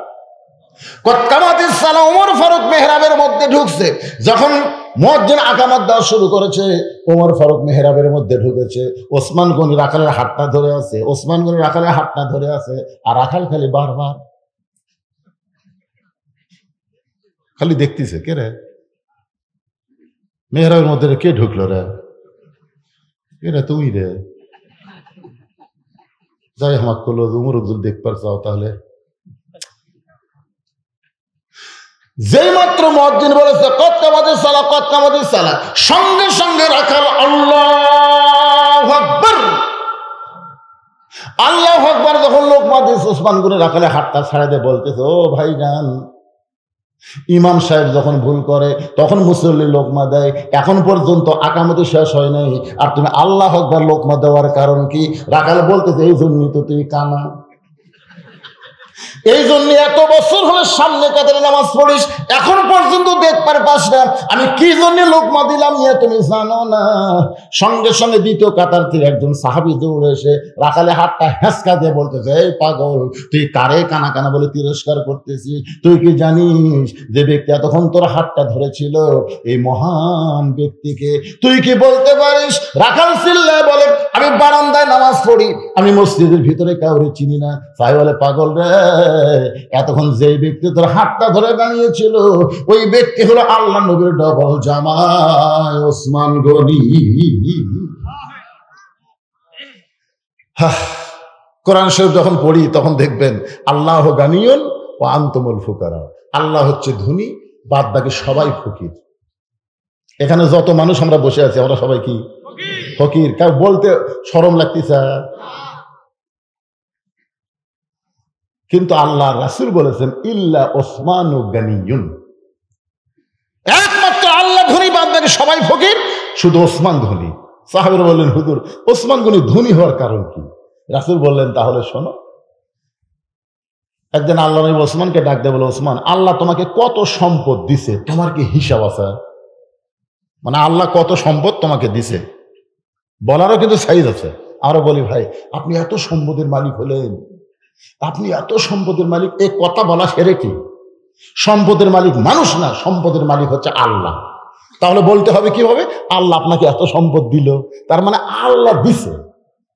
কদ কামাতিস সালাহ। ওমর ফারুক মেহরাবের মধ্যে ঢুকছে। যখন মুয়াজ্জিন আকামত দেওয়া শুরু করেছে, ওমর ফারুক মেহরাবের মধ্যে ঢুকেছে। ওসমান গনি রাখালের হাতটা ধরে আছে, ওসমান গনি রাখালের হাতটা ধরে আছে, আর রাখাল খালি বারবার খালি দেখতেছে, কে রে মেহরাবের মধ্যে কে ঢুকলো রে? এরা তুই রে। যাই আমার করলো, উমর যদি দেখবার চাও তাহলে। যেই মাত্র মুয়াজ্জিন বলেছে কদ কামাতিস সালাহ, কদ কামাতিস সালাহ, সঙ্গে সঙ্গে রাখাল আল্লাহু আকবার, আল্লাহু আকবার যখন লোকমা দিয়েছে, ওসমান গনি রাখালে হাতটা ছাড়া দিয়ে বলতেছে, ও ভাইজান, ইমাম সাহেব যখন ভুল করে তখন মুসল্লি লোকমা দেয়, এখন পর্যন্ত আকামতি শেষ হয় নাই, আর তুমি আল্লাহু আকবার লোকমা দেওয়ার কারণ কি? রাখাল বলতেছে, এই জন্যই তো তুই কানা, এই জন্য এত বছর হলে সামনে কাতারে নামাজ পড়িস, এখন পর্যন্ত দেখবার পাস না, আমি কি জন্য লোকমা দিলাম নিয়ে তুমি জানো না। সঙ্গে সঙ্গে দ্বিতীয় কাতার থেকে একজন সাহাবী দৌড়ে এসে রাখালে হাতটা হেঁচকা দিয়ে বলতেছে, এই পাগল, তুই কারে কানা কানা বলে তিরস্কার করতেছি? তুই কি জানিস যে ব্যক্তি এতক্ষণ তোর হাতটা ধরেছিল, এই মহান ব্যক্তিকে? তুই কি বলতে পারিস? রাখাল চিল্লায় বলে, আমি বারান্দায় নামাজ পড়ি, আমি মসজিদের ভিতরে কাউরে চিনি না। তাই বলে, পাগল রে, এতক্ষণ যে ব্যক্তি তোর হাতটা ধরে দাঁড়িয়েছিল, ওই ব্যক্তি হলো আল্লাহ নবীর ডবল জামাই ওসমান গনি। কোরআন শরীফ যখন পড়ি তখন দেখবেন, আল্লাহ গানিয়ুন ওয়া আনতুমুল ফুকারা, আল্লাহ হচ্ছে ধনী, বাদ বাকি সবাই ফকির। এখানে যত মানুষ আমরা বসে আছি, আমরা সবাই কি ফকির? কাউ বলতে শরম লাগতেছে, কিন্তু আল্লাহ রাসূল বলেছেন, ইল্লা ওসমানু গানিয়ুন, একমাত্র বাকি সবাই ফকির, শুধু ওসমান ধনী। সাহাবীরা বললেন, হুজুর ওসমান গনি ধনী হওয়ার কারণ কি? রাসূল বললেন, তাহলে শোনো। একদিন আল্লাহ নবী ওসমানকে ডাক দিয়ে বলে, ওসমান, আল্লাহ তোমাকে কত সম্পদ দিছে, তোমার কি হিসাব আছে? মানে আল্লাহ কত সম্পদ তোমাকে দিছে, বলারও কিন্তু সাইজ আছে। আমরা বলি, ভাই আপনি এত সম্পদের মালিক হলেন, আপনি এত সম্পদের মালিক, এই কথা বলা সেরে কি? সম্পদের মালিক মানুষ না, সম্পদের মালিক হচ্ছে আল্লাহ। তাহলে বলতে হবে কিভাবে? আল্লাহ আপনাকে এত সম্পদ দিল, তার মানে আল্লাহ দিছে,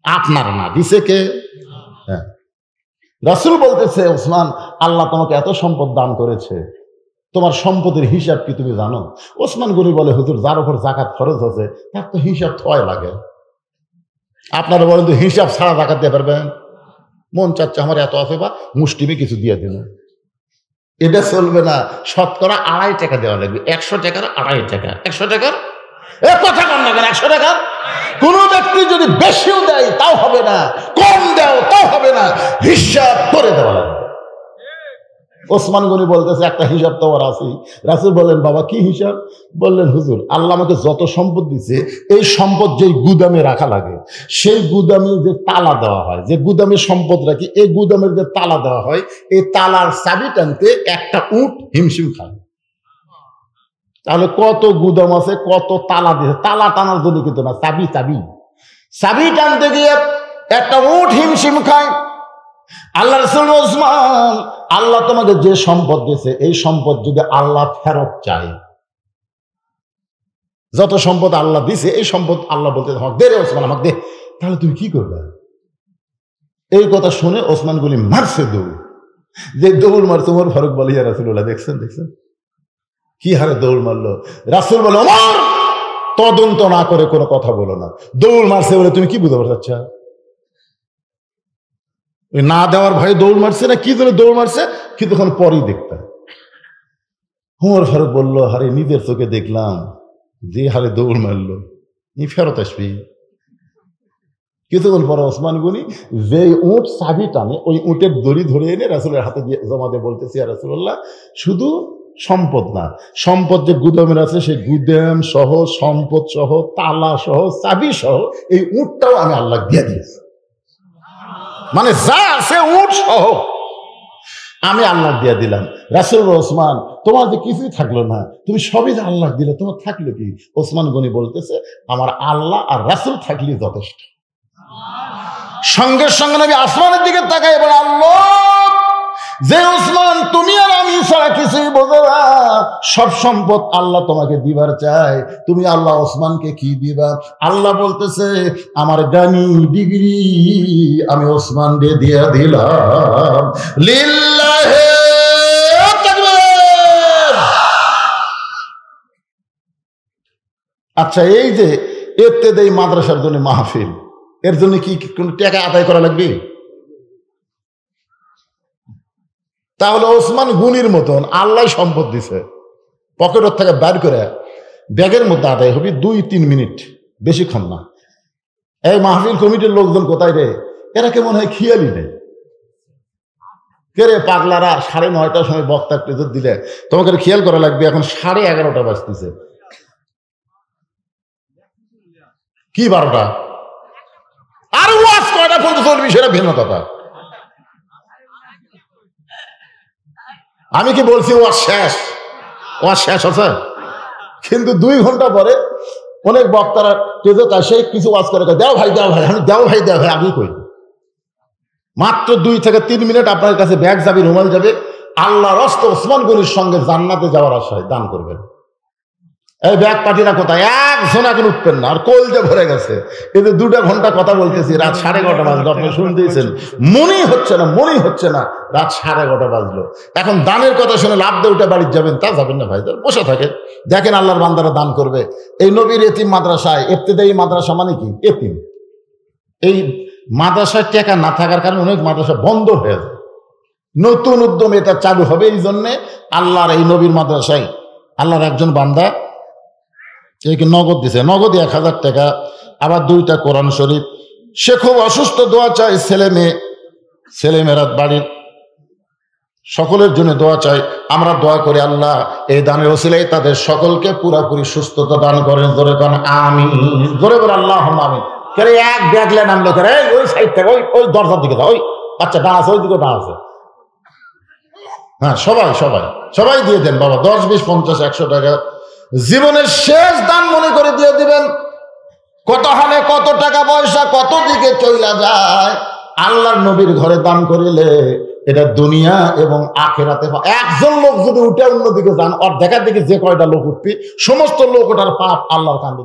আপনার না, দিছে কে? হ্যাঁ, রাসূল বলতেছে, ওসমান আল্লাহ তোমাকে এত সম্পদ দান করেছে, তোমার সম্পদের হিসাব কি তুমি জানো? ওসমান গনি বলে, হুজুর যার উপর যাকাত ফরজ আছে তার তো হিসাব থয় লাগে। আপনারা বলেন তো, হিসাব ছাড়া যাকাত দিয়ে পারবেন? মন চাচ্ছে আমার এত আছে, বা মুষ্টিমে কিছু দিয়ে দিল, এটা চলবে না। শতকরা 2.5 টাকা দেওয়া লাগবে। 100 টাকার 2.5 টাকা, 100 টাকার কথা কন না কেন? 100 টাকার কোন ব্যক্তি যদি বেশিও দেয় তাও হবে না, কম দেও তাও হবে না, হিসাব করে দেওয়া লাগবে। ওসমান গনি বলতেছে, একটা হিসাব তো আর আছে। রাসূল বললেন, বাবা কি হিসাব? বললেন, হুজুর আল্লাহ আমাকে যত সম্পদ দিছে, এই সম্পদ যেই গুদামে রাখা লাগে, সেই গুদামে যে তালা দেওয়া হয়, যে গুদামে সম্পদ রাখি, এই গুদামের যে তালা দেওয়া হয়, এই তালার চাবি টানতে একটা উট হিমশিম খায়। তাহলে কত গুদাম আছে, কত তালা দিয়েছে, তালা টানার জন্য কিন্তু না, চাবি চাবি চাবি টানতে গিয়ে একটা উট হিমশিম খায়। আল্লাহ রাসূল, ওসমান আল্লাহ তোমাকে যে সম্পদ দিয়েছে, এই সম্পদ যদি আল্লাহ ফেরত চায়, যত সম্পদ আল্লাহ দিছে, এই সম্পদ আল্লাহ বলতে দে রে ওসমান, আমাকে দে, তাহলে তুমি কি করবে? এই কথা শুনে ওসমান গনি মারছে দৌড়। যে দৌড় মারছে, ওমর ফারুক বলে, ইয়া রাসূলুল্লাহ, দেখছেন দেখছেন কি হারে দৌড় মারলো। রাসূল বলে, ওমর তদন্ত না করে কোনো কথা বলো না। দৌড় মারছে বলে তুমি কি বুঝতে পারছো? না দেওয়ার ভয়ে দৌড় মারছে না কি জন্য দৌড় মারছে, কিছুক্ষণ পরেই দেখতে। ওমর ফারুক বলল, হারে নিজের চোখে দেখলাম যে হারে দৌড় মারলো, ই ফেরত আসবি। কিছুক্ষণ পরে ওসমান গনি যে উট চাবি টানে, ওই উটের দড়ি ধরে এনে রাসূলের হাতে দিয়ে জমা দিয়ে বলতেছি, ইয়া রাসূলুল্লাহ, শুধু সম্পদ না, সম্পদ যে গুদামের আছে, সেই গুদাম সহ, সম্পদ সহ, তালা সহ, চাবি সহ, এই উটটাও আমি আল্লাহ দিয়ে দিয়েছি। মানে যা আছে উট সহ আমি আল্লাহ দিয়ে দিলাম। রাসূল, ওসমান তোমার যে কিছুই থাকলো না, তুমি সবই যে আল্লাহ দিলে, তোমার থাকলো কি? ওসমান গনি বলতেছে, আমার আল্লাহ আর রাসূল থাকলে যথেষ্ট। সঙ্গে সঙ্গে নবী আসমানের দিকে তাকায় এবার, আল্লাহ, যে ওসমান তুমি আর আমি ছাড়া কিছুই বোঝো না, সব সম্পদ আল্লাহ তোমাকে দিবার চায়, তুমি আল্লাহ ওসমানকে কি দিবা? আল্লাহ বলতেছে, আমার গানি ডিগ্রি আমি ওসমান দিয়ে দিলাম। লিল্লাহি তাকবীর। আচ্ছা, এই যে ইবতেদায়ী মাদ্রাসার জন্য মাহফিল, এর জন্য কি কোনো টাকা আদায় করা লাগবে? তাহলে ওসমান গনির মতন আল্লাহ সম্পদ দিছে, পকেটের থেকে বের করে ব্যাগের মধ্যে আদায় হবে 2-3 মিনিট, বেশিক্ষণ না। এই মাহফিল কমিটির লোকজন কোথায় রে? এরা কে মনে হয় খেয়ালই নেই। কে রে পাগলারা, 9:30টার সময় বক্তা প্রেজর দিলে তোমাকে খেয়াল করা লাগবে, এখন 11:30 বাজতেছে। কি 12টা? আর ওয়াজ কয়টা পর্যন্ত চলবে সেটা ভিন্ন কথা। আমি কি বলছি ওয়াজ শেষ? ওয়াজ শেষ আছে, কিন্তু 2 ঘন্টা পরে অনেক বক্তারা তেজত আসে, কিছু ওয়াজ করে, দাও ভাই দাও ভাই, আমি দাও ভাই দাও ভাই, আমি কই মাত্র 2 থেকে 3 মিনিট আপনার কাছে ব্যাগ যাবে, রুমাল যাবে, আল্লাহ রাস্তা ওসমান গনির সঙ্গে জান্নাতে যাওয়ার আশায় দান করবেন। এই ব্যাগ পাঠিরা কোথায়? একজন এখন উঠবেন না, আর কলজে ভরে গেছে। কিন্তু 2 ঘন্টা কথা বলতেছি, রাত 11:30 বাজলো, আপনি শুনতেছেন, মনেই হচ্ছে না রাত 11:30 বাজলো। এখন দানের কথা শুনে লাভ দিয়ে উঠে বাড়ি যাবেন, তা যাবেন না ভাই, বসে থাকেন, দেখেন আল্লাহর বান্দারা দান করবে। এই নবীর এতিম মাদ্রাসায়, ইবতেদায়ী মাদ্রাসা মানে কি? এতিম। এই মাদ্রাসায় টাকা না থাকার কারণে অনেক মাদ্রাসা বন্ধ হয়ে যায়। নতুন উদ্যম এটা চালু হবে, এই জন্যে আল্লাহর এই নবীর মাদ্রাসায় আল্লাহর একজন বান্দা একে নগদ দিছে, নগদ 1000 টাকা, আবার 2টা কোরআন শরীফ। সে খুব অসুস্থ, দোয়া চায়, ছেলেমেয়েরা বাড়ির সকলের জন্য দোয়া চাই। আমরা দোয়া করি আল্লাহ এই দানের ওসিলায় তাদের সকলকে পুরাপুরি সুস্থতা দান করেন। জোরে কোন আমিন, জোরে বলে আল্লাহুম্মা আমিন। কেরে এক দেখলে নামলো করে ওই সাইড থেকে ওই দরজার দিকে ওই বাচ্চা ডান আছে, ওই দিকে ডান আছে। হ্যাঁ, সবাই সবাই সবাই দিয়ে দেন বাবা, 10, 20, 50, 100 টাকা জীবনের শেষ দান মনে করে দিয়ে দিবেন। কত হালে কত টাকা পয়সা কত দিকে চইলা যায়, আল্লাহর নবীর ঘরে দান করিলে এটা দুনিয়া এবং আখেরাতে একজন লোক যদি উঠে অন্যদিকে যান, ওর দেখার দিকে যে কয়টা লোক উঠবি সমস্ত লোক ওটার পাপ আল্লাহর কান্দে।